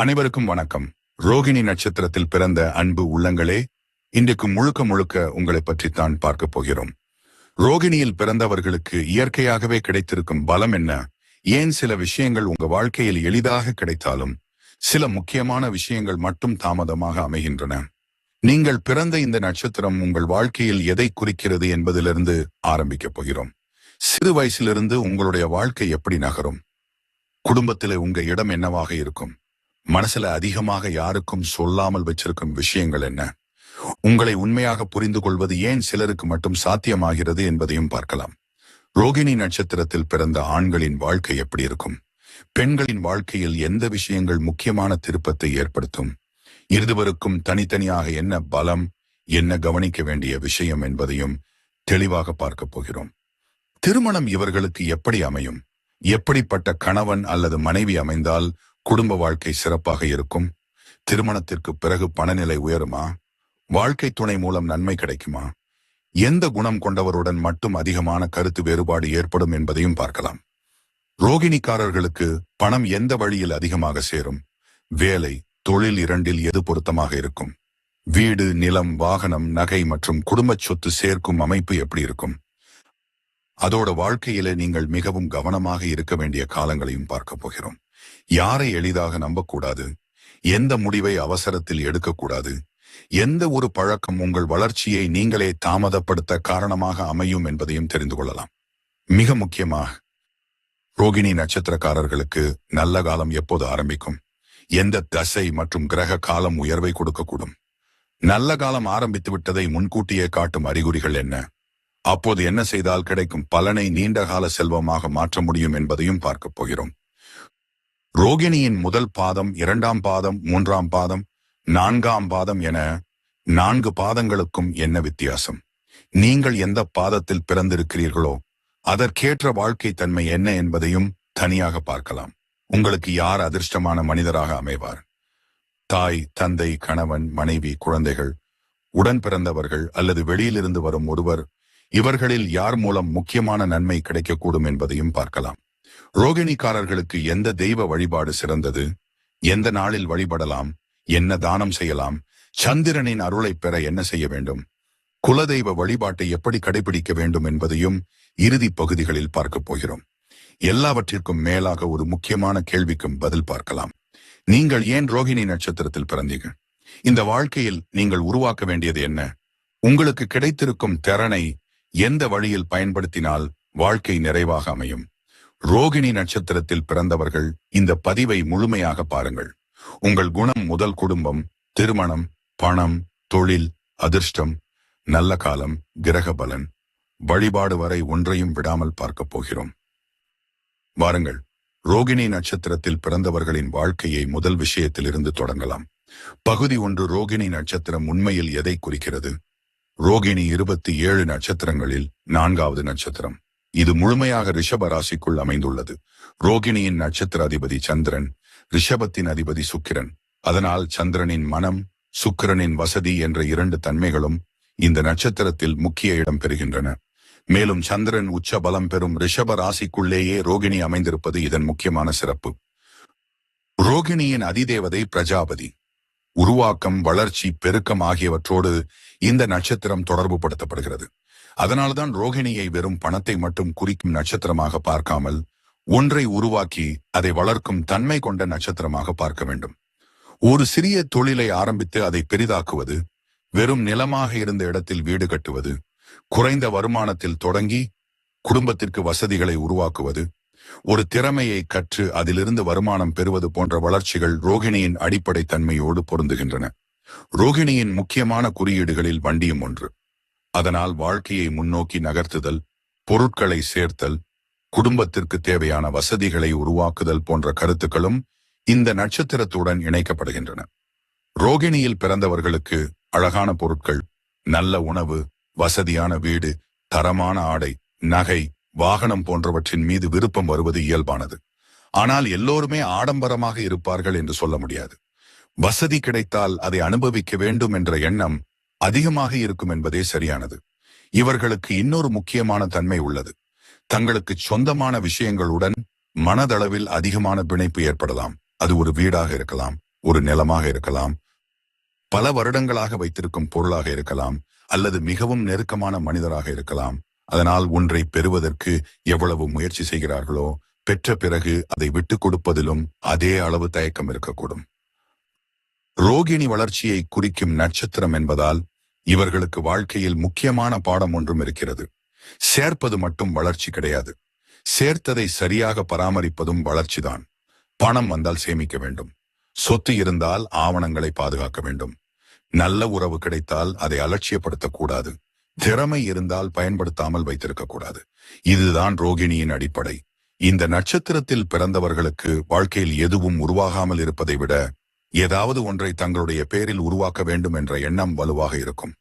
அனைவருக்கும் வணக்கம். ரோகிணி நட்சத்திரத்தில் பிறந்த அன்பு உள்ளங்களே, இன்றைக்கு முழுக்க முழுக்க உங்களை பற்றித்தான் பார்க்க போகிறோம். ரோகிணியில் பிறந்தவர்களுக்கு இயற்கையாகவே கிடைத்திருக்கும் பலம் என்ன? ஏன் சில விஷயங்கள் உங்க வாழ்க்கையில் எளிதாக கிடைத்தாலும் சில முக்கியமான விஷயங்கள் மட்டும் தாமதமாக அமைகின்றன? நீங்கள் பிறந்த இந்த நட்சத்திரம் உங்கள் வாழ்க்கையில் எதை குறிக்கிறது என்பதிலிருந்து ஆரம்பிக்கப் போகிறோம். சிறு வயசிலிருந்து உங்களுடைய வாழ்க்கை எப்படி நகரும்? குடும்பத்திலே உங்க இடம் என்னவாக இருக்கும்? மனசுல அதிகமாக யாருக்கும் சொல்லாமல் வச்சிருக்கும் விஷயங்கள் என்ன? உங்களை உண்மையாக புரிந்து கொள்வது ஏன் சிலருக்கு மட்டும் சாத்தியமாகிறது என்பதையும் பார்க்கலாம். ரோகிணி நட்சத்திரத்தில் பிறந்த ஆண்களின் வாழ்க்கை எப்படி இருக்கும்? பெண்களின் வாழ்க்கையில் எந்த விஷயங்கள் முக்கியமான திருப்பத்தை ஏற்படுத்தும்? இருவருக்கும் தனித்தனியாக என்ன பலம், என்ன கவனிக்க வேண்டிய விஷயம் என்பதையும் தெளிவாக பார்க்க போகிறோம். திருமணம் இவர்களுக்கு எப்படி அமையும்? எப்படிப்பட்ட கணவன் அல்லது மனைவி அமைந்தால் குடும்ப வாழ்க்கை சிறப்பாக இருக்கும்? திருமணத்திற்கு பிறகு பணநிலை உயருமா? வாழ்க்கை துணை மூலம் நன்மை கிடைக்குமா? எந்த குணம் கொண்டவருடன் மட்டும் அதிகமான கருத்து வேறுபாடு ஏற்படும் என்பதையும் பார்க்கலாம். ரோகிணிக்காரர்களுக்கு பணம் எந்த வழியில் அதிகமாக சேரும்? வேலை, தொழில் இரண்டில் எது பொருத்தமாக இருக்கும்? வீடு, நிலம், வாகனம், நகை மற்றும் குடும்ப சொத்து சேர்க்கும் அமைப்பு எப்படி இருக்கும்? அதோட வாழ்க்கையில நீங்கள் மிகவும் கவனமாக இருக்க வேண்டிய காலங்களையும் பார்க்க போகிறோம். யாரை எளிதாக நம்பக்கூடாது, எந்த முடிவை அவசரத்தில் எடுக்கக்கூடாது, எந்த ஒரு பழக்கம் உங்கள் வளர்ச்சியை நீங்களே தாமதப்படுத்த காரணமாக அமையும் என்பதையும் தெரிந்து கொள்ளலாம். மிக முக்கியமாக, ரோகிணி நட்சத்திரக்காரர்களுக்கு நல்ல காலம் எப்போது ஆரம்பிக்கும்? எந்த தசை மற்றும் கிரக காலம் உயர்வை கொடுக்கக்கூடும்? நல்ல காலம் ஆரம்பித்து விட்டதை முன்கூட்டியே காட்டும் அறிகுறிகள் என்ன? அப்போது என்ன செய்தால் கிடைக்கும் பலனை நீண்டகால செல்வமாக மாற்ற முடியும் என்பதையும் பார்க்க போகிறோம். ரோகிணியின் முதல் பாதம், இரண்டாம் பாதம், மூன்றாம் பாதம், நான்காம் பாதம் என 4 பாதங்களுக்கும் என்ன வித்தியாசம்? நீங்கள் எந்த பாதத்தில் பிறந்திருக்கிறீர்களோ அதற்கேற்ற வாழ்க்கை தன்மை என்ன என்பதையும் தனியாக பார்க்கலாம். உங்களுக்கு யார் அதிர்ஷ்டமான மனிதராக அமைவார்? தாய், தந்தை, கணவன், மனைவி, குழந்தைகள், உடன் பிறந்தவர்கள் அல்லது வெளியிலிருந்து வரும் ஒருவர், இவர்களில் யார் மூலம் முக்கியமான நன்மை கிடைக்கக்கூடும் என்பதையும் பார்க்கலாம். ரோகிணிக்காரர்களுக்கு எந்த தெய்வ வழிபாடு சிறந்தது? எந்த நாளில் வழிபடலாம்? என்ன தானம் செய்யலாம்? சந்திரனின் அருளை பெற என்ன செய்ய வேண்டும்? குலதெய்வ வழிபாட்டை எப்படி கடைபிடிக்க வேண்டும் என்பதையும் இறுதி பகுதிகளில் பார்க்க போகிறோம். எல்லாவற்றிற்கும் மேலாக ஒரு முக்கியமான கேள்விக்கும் பதில் பார்க்கலாம். நீங்கள் ஏன் ரோகிணி நட்சத்திரத்தில் பிறந்தீங்க? இந்த வாழ்க்கையில் நீங்கள் உருவாக்க வேண்டியது என்ன? உங்களுக்கு கிடைத்திருக்கும் திறனை எந்த வழியில் பயன்படுத்தினால் வாழ்க்கை நிறைவாக அமையும்? ரோகிணி நட்சத்திரத்தில் பிறந்தவர்கள் இந்த பதிவை முழுமையாக பாருங்கள். உங்கள் குணம் முதல் குடும்பம், திருமணம், பணம், தொழில், அதிர்ஷ்டம், நல்ல காலம், கிரக பலன், வழிபாடு வரை ஒன்றையும் விடாமல் பார்க்க போகிறோம். வாருங்கள், ரோகிணி நட்சத்திரத்தில் பிறந்தவர்களின் வாழ்க்கையை முதல் விஷயத்திலிருந்து தொடங்கலாம். பகுதி 1. ரோகிணி நட்சத்திரம் உண்மையில் எதை குறிக்கிறது? ரோகிணி 27 நட்சத்திரங்களில் 4வது நட்சத்திரம். இது முழுமையாக ரிஷப ராசிக்குள் அமைந்துள்ளது. ரோகிணியின் நட்சத்திர அதிபதி சந்திரன், ரிஷபத்தின் அதிபதி சுக்கிரன். அதனால் சந்திரனின் மனம், சுக்கிரனின் வசதி என்ற 2 தன்மைகளும் இந்த நட்சத்திரத்தில் முக்கிய இடம் பெறுகின்றன. மேலும் சந்திரன் உச்ச பலம் பெறும் ரிஷப ராசிக்குள்ளேயே ரோகிணி அமைந்திருப்பது இதன் முக்கியமான சிறப்பு. ரோகிணியின் அதிதேவதை பிரஜாபதி. உருவாக்கம், வளர்ச்சி, பெருக்கம் ஆகியவற்றோடு இந்த நட்சத்திரம் தொடர்பு படுத்தப்படுகிறது. அதனால்தான் ரோகிணியை வெறும் பணத்தை மட்டும் குறிக்கும் நட்சத்திரமாக பார்க்காமல் ஒன்றை உருவாக்கி அதை வளர்க்கும் தன்மை கொண்ட நட்சத்திரமாக பார்க்க வேண்டும். ஒரு சிறிய தொழிலை ஆரம்பித்து அதை பெரிதாக்குவது, வெறும் நிலமாக இருந்த இடத்தில் வீடு கட்டுவது, குறைந்த வருமானத்தில் தொடங்கி குடும்பத்திற்கு வசதிகளை உருவாக்குவது, ஒரு திறமையை கற்று அதிலிருந்து வருமானம் பெறுவது போன்ற வளர்ச்சிகள் ரோகிணியின் அடிப்படை தன்மையோடு பொருந்துகின்றன. ரோகிணியின் முக்கியமான குறியீடுகளில் வண்டியும் ஒன்று. அதனால் வாழ்க்கையை முன்னோக்கி நகர்த்துதல், பொருட்களை சேர்த்தல், குடும்பத்திற்கு தேவையான வசதிகளை உருவாக்குதல் போன்ற கருத்துக்களும் இந்த நட்சத்திரத்துடன் இணைக்கப்படுகின்றன. ரோகிணியில் பிறந்தவர்களுக்கு அழகான பொருட்கள், நல்ல உணவு, வசதியான வீடு, தரமான ஆடை, நகை, வாகனம் போன்றவற்றின் மீது விருப்பம் வருவது இயல்பானது. ஆனால் எல்லோருமே ஆடம்பரமாக இருப்பார்கள் என்று சொல்ல முடியாது. வசதி கிடைத்தால் அதை அனுபவிக்க வேண்டும் என்ற எண்ணம் அதிகமாக இருக்கும் என்பதே சரியானது. இவர்களுக்கு இன்னொரு முக்கியமான தன்மை உள்ளது. தங்களுக்கு சொந்தமான விஷயங்களுடன் மனதளவில் அதிகமான பிணைப்பு ஏற்படலாம். அது ஒரு வீடாக இருக்கலாம், ஒரு நிலமாக இருக்கலாம், பல வருடங்களாக வைத்திருக்கும் பொருளாக இருக்கலாம், அல்லது மிகவும் நெருக்கமான மனிதராக இருக்கலாம். அதனால் ஒன்றை பெறுவதற்கு எவ்வளவு முயற்சி செய்கிறார்களோ, பெற்ற பிறகு அதை விட்டுக் கொடுப்பதிலும் அதே அளவு தயக்கம் இருக்கக்கூடும். ரோகிணி வளர்ச்சியை குறிக்கும் நட்சத்திரம் என்பதால் இவர்களுக்கு வாழ்க்கையில் முக்கியமான பாடம் ஒன்றும் இருக்கிறது. சேர்ப்பது மட்டும் வளர்ச்சி கிடையாது, சேர்த்ததை சரியாக பராமரிப்பதும் வளர்ச்சிதான். பணம் வந்தால் சேமிக்க வேண்டும், சொத்து இருந்தால் ஆவணங்களை பாதுகாக்க வேண்டும், நல்ல உறவு கிடைத்தால் அதை அலட்சியப்படுத்தக்கூடாது, திறமை இருந்தால் பயன்படுத்தாமல் வைத்திருக்க கூடாது. இதுதான் ரோகிணியின் அடிப்படை. இந்த நட்சத்திரத்தில் பிறந்தவர்களுக்கு வாழ்க்கையில் எதுவும் உருவாகாமல் இருப்பதை விட ஏதாவது ஒன்றை தங்களுடைய பேரில் உருவாக்க வேண்டும் என்ற எண்ணம் வலுவாக இருக்கும்.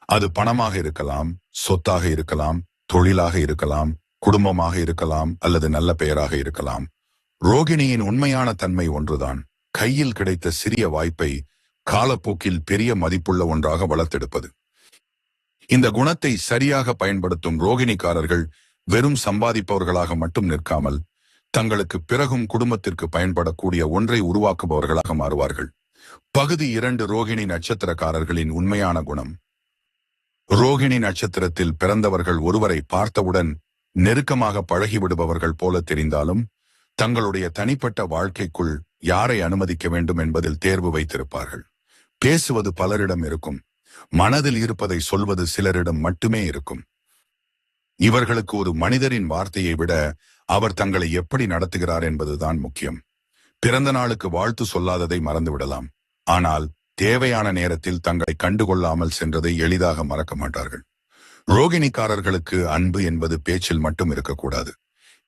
அது பணமாக இருக்கலாம், சொத்தாக இருக்கலாம், தொழிலாக இருக்கலாம், குடும்பமாக இருக்கலாம், அல்லது நல்ல பெயராக இருக்கலாம். ரோகிணியின் உண்மையான தன்மை ஒன்றுதான், கையில் கிடைத்த சிறிய வாய்ப்பை காலப்போக்கில் பெரிய மதிப்புள்ள ஒன்றாக வளர்த்தெடுப்பது. இந்த குணத்தை சரியாக பயன்படுத்தும் ரோகிணிக்காரர்கள் வெறும் சம்பாதிப்பவர்களாக மட்டும் நிற்காமல் தங்களுக்கு பிறகும் குடும்பத்திற்கு பயன்படக்கூடிய ஒன்றை உருவாக்குபவர்களாக மாறுவார்கள். பகுதி 2. ரோகிணி நட்சத்திரக்காரர்களின் உண்மையான குணம். ரோகிணி நட்சத்திரத்தில் பிறந்தவர்கள் ஒருவரை பார்த்தவுடன் நெருக்கமாக பழகிவிடுபவர்கள் போல தெரிந்தாலும் தங்களுடைய தனிப்பட்ட வாழ்க்கைக்குள் யாரை அனுமதிக்க வேண்டும் என்பதில் தேர்வு வைத்திருப்பார்கள். பேசுவது பலரிடம் இருக்கும், மனதில் இருப்பதை சொல்வது சிலரிடம் மட்டுமே இருக்கும். இவர்களுக்கு ஒரு மனிதரின் வார்த்தையை விட அவர் தங்களை எப்படி நடத்துகிறார் என்பதுதான் முக்கியம். பிறந்த நாளுக்கு வாழ்த்து சொல்லாததை மறந்துவிடலாம், ஆனால் தேவையான நேரத்தில் தங்களை கண்டுகொள்ளாமல் சென்றதை எளிதாக மறக்க மாட்டார்கள். ரோகிணிக்காரர்களுக்கு அன்பு என்பது பேச்சில் மட்டும் இருக்கக்கூடாது.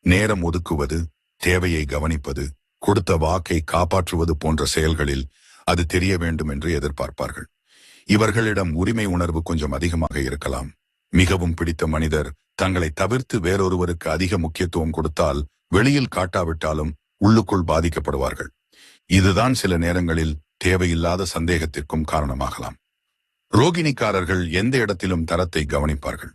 நேரம் ஒதுக்குவது, தேவையை கவனிப்பது, கொடுத்த வாக்கை காப்பாற்றுவது போன்ற செயல்களில் அது தெரிய வேண்டும் என்று எதிர்பார்ப்பார்கள். இவர்களிடம் உரிமை உணர்வு கொஞ்சம் அதிகமாக இருக்கலாம். மிகவும் பிடித்த மனிதர் தங்களை தவிர்த்து வேறொருவருக்கு அதிக முக்கியத்துவம் கொடுத்தால் வெளியில் காட்டாவிட்டாலும் உள்ளுக்குள் பாதிக்கப்படுவார்கள். இதுதான் சில நேரங்களில் தேவையில்லாத சந்தேகத்திற்கும் காரணமாகலாம். ரோகிணிக்காரர்கள் எந்த இடத்திலும் தரத்தை கவனிப்பார்கள்.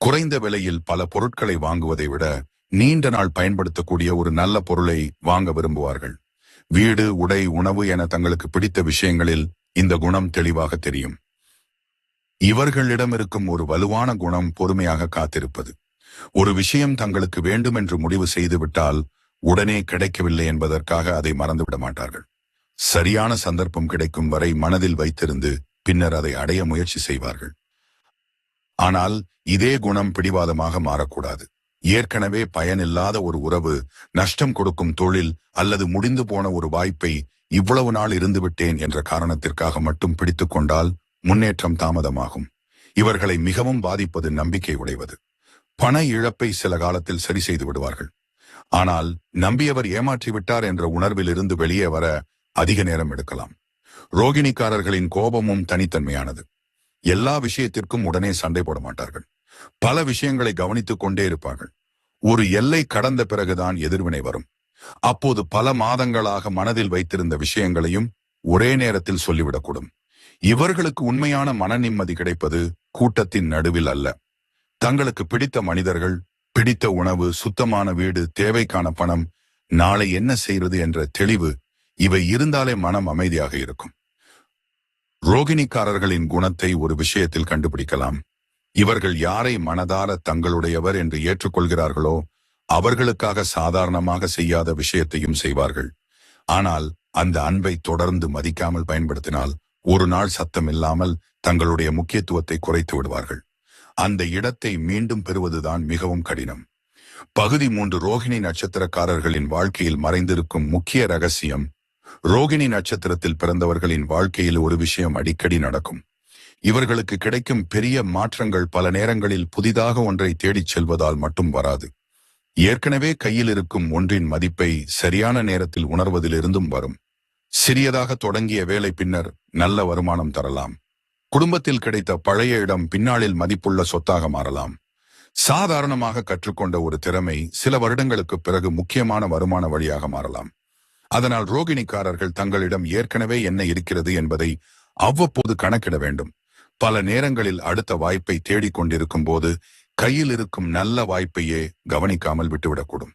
குறைந்த விலையில் பல பொருட்களை வாங்குவதை விட நீண்ட நாள் பயன்படுத்தக்கூடிய ஒரு நல்ல பொருளை வாங்க விரும்புவார்கள். வீடு, உடை, உணவு என தங்களுக்கு பிடித்த விஷயங்களில் இந்த குணம் தெளிவாக தெரியும். இவர்களிடம் இருக்கும் ஒரு வலுவான குணம் பொறுமையாக காத்திருப்பது. ஒரு விஷயம் தங்களுக்கு வேண்டும் என்று முடிவு செய்துவிட்டால் உடனே கிடைக்கவில்லை என்பதற்காக அதை மறந்துவிட மாட்டார்கள். சரியான சந்தர்ப்பம் கிடைக்கும் வரை மனதில் வைத்திருந்து பின்னர் அதை அடைய முயற்சி செய்வார்கள். ஆனால் இதே குணம் பிடிவாதமாக மாறக்கூடாது. ஏற்கனவே பயனில்லாத ஒரு உறவு, நஷ்டம் கொடுக்கும் தொழில் அல்லது முடிந்து போன ஒரு வாய்ப்பை இவ்வளவு நாள் இருந்துவிட்டேன் என்ற காரணத்திற்காக மட்டும் பிடித்துக் கொண்டால் முன்னேற்றம் தாமதமாகும். இவர்களை மிகவும் பாதிப்பது நம்பிக்கை உடைவது. பண இழப்பை சில காலத்தில் சரி செய்து விடுவார்கள், ஆனால் நம்பியவர் ஏமாற்றிவிட்டார் என்ற உணர்வில் இருந்து வெளியே வர அதிக நேரம் எடுக்கலாம். ரோகிணிக்காரர்களின் கோபமும் தனித்தன்மையானது. எல்லா விஷயத்திற்கும் உடனே சண்டை போட மாட்டார்கள். பல விஷயங்களை கவனித்துக் கொண்டே இருப்பார்கள். ஒரு எல்லை கடந்த பிறகுதான் எதிர்வினை வரும். அப்போது பல மாதங்களாக மனதில் வைத்திருந்த விஷயங்களையும் ஒரே நேரத்தில் சொல்லிவிடக்கூடும். இவர்களுக்கு உண்மையான மன நிம்மதி கிடைப்பது கூட்டத்தின் நடுவில் அல்ல. தங்களுக்கு பிடித்த மனிதர்கள், பிடித்த உணவு, சுத்தமான வீடு, தேவைக்கான பணம், நாளை என்ன செய்வது என்ற தெளிவு, இவை இருந்தாலே மனம் அமைதியாக இருக்கும். ரோகிணிக்காரர்களின் குணத்தை ஒரு விஷயத்தில் கண்டுபிடிக்கலாம். இவர்கள் யாரை மனதார தங்களுடையவர் என்று ஏற்றுக்கொள்கிறார்களோ அவர்களுக்காக சாதாரணமாக செய்யாத விஷயத்தையும் செய்வார்கள். ஆனால் அந்த அன்பை தொடர்ந்து மதிக்காமல் பயன்படுத்தினால் ஒரு நாள் சத்தம் இல்லாமல் தங்களுடைய முக்கியத்துவத்தை குறைத்து விடுவார்கள். அந்த இடத்தை மீண்டும் பெறுவதுதான் மிகவும் கடினம். பகுதி 3. ரோகிணி நட்சத்திரக்காரர்களின் வாழ்க்கையில் மறைந்திருக்கும் முக்கிய ரகசியம். ரோகிணி நட்சத்திரத்தில் பிறந்தவர்களின் வாழ்க்கையில் ஒரு விஷயம் அடிக்கடி நடக்கும். இவர்களுக்கு கிடைக்கும் பெரிய மாற்றங்கள் பல நேரங்களில் புதிதாக ஒன்றை தேடிச் செல்வதால் மட்டும் வராது. ஏற்கனவே கையில் இருக்கும் ஒன்றின் மதிப்பை சரியான நேரத்தில் உணர்வதிலிருந்தும் வரும். சிறியதாக தொடங்கிய வேலை பின்னர் நல்ல வருமானம் தரலாம். குடும்பத்தில் கிடைத்த பழைய இடம் பின்னாளில் மதிப்புள்ள சொத்தாக மாறலாம். சாதாரணமாக கற்றுக்கொண்ட ஒரு திறமை சில வருடங்களுக்கு பிறகு முக்கியமான வருமான வழியாக மாறலாம். அதனால் ரோகிணிக்காரர்கள் தங்களிடம் ஏற்கனவே என்ன இருக்கிறது என்பதை அவ்வப்போது கணக்கிட வேண்டும். பல நேரங்களில் அடுத்த வாய்ப்பை தேடிக்கொண்டிருக்கும் போது கையில் இருக்கும் நல்ல வாய்ப்பையே கவனிக்காமல் விட்டுவிடக்கூடும்.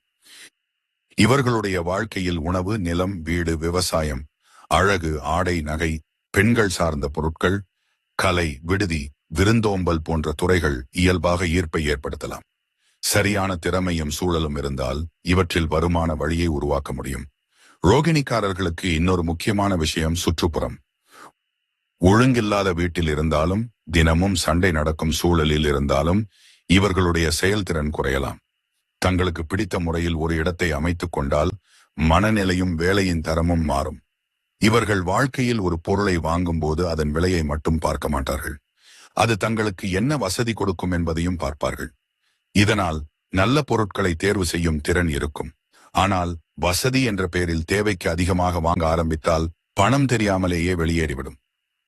இவர்களுடைய வாழ்க்கையில் உணவு, நிலம், வீடு, விவசாயம் அழகு, ஆடை, நகை, பெண்கள் சார்ந்த பொருட்கள், கலை, விடுதி, விருந்தோம்பல் போன்ற துறைகள் இயல்பாக ஈர்ப்பை ஏற்படுத்தலாம். சரியான திறமையும் சூழலும் இருந்தால் இவற்றில் வருமான வழியை உருவாக்க முடியும். ரோகிணிக்காரர்களுக்கு இன்னொரு முக்கியமான விஷயம் சுற்றுப்புறம். ஒழுங்கில்லாத வீட்டில் இருந்தாலும், தினமும் சண்டை நடக்கும் சூழலில் இருந்தாலும் இவர்களுடைய செயல்திறன் குறையலாம். தங்களுக்கு பிடித்த முறையில் ஒரு இடத்தை அமைத்துக் கொண்டால் மனநிலையும் வேலையின் தரமும் மாறும். இவர்கள் வாழ்க்கையில் ஒரு பொருளை வாங்கும் போது அதன் விலையை மட்டும் பார்க்க மாட்டார்கள். அது தங்களுக்கு என்ன வசதி கொடுக்கும் என்பதையும் பார்ப்பார்கள். இதனால் நல்ல பொருட்களை தேர்வு செய்யும் திறன் இருக்கும். ஆனால் வசதி என்ற பெயரில் தேவைக்கு அதிகமாக வாங்க ஆரம்பித்தால் பணம் தெரியாமலேயே வெளியேறிவிடும்.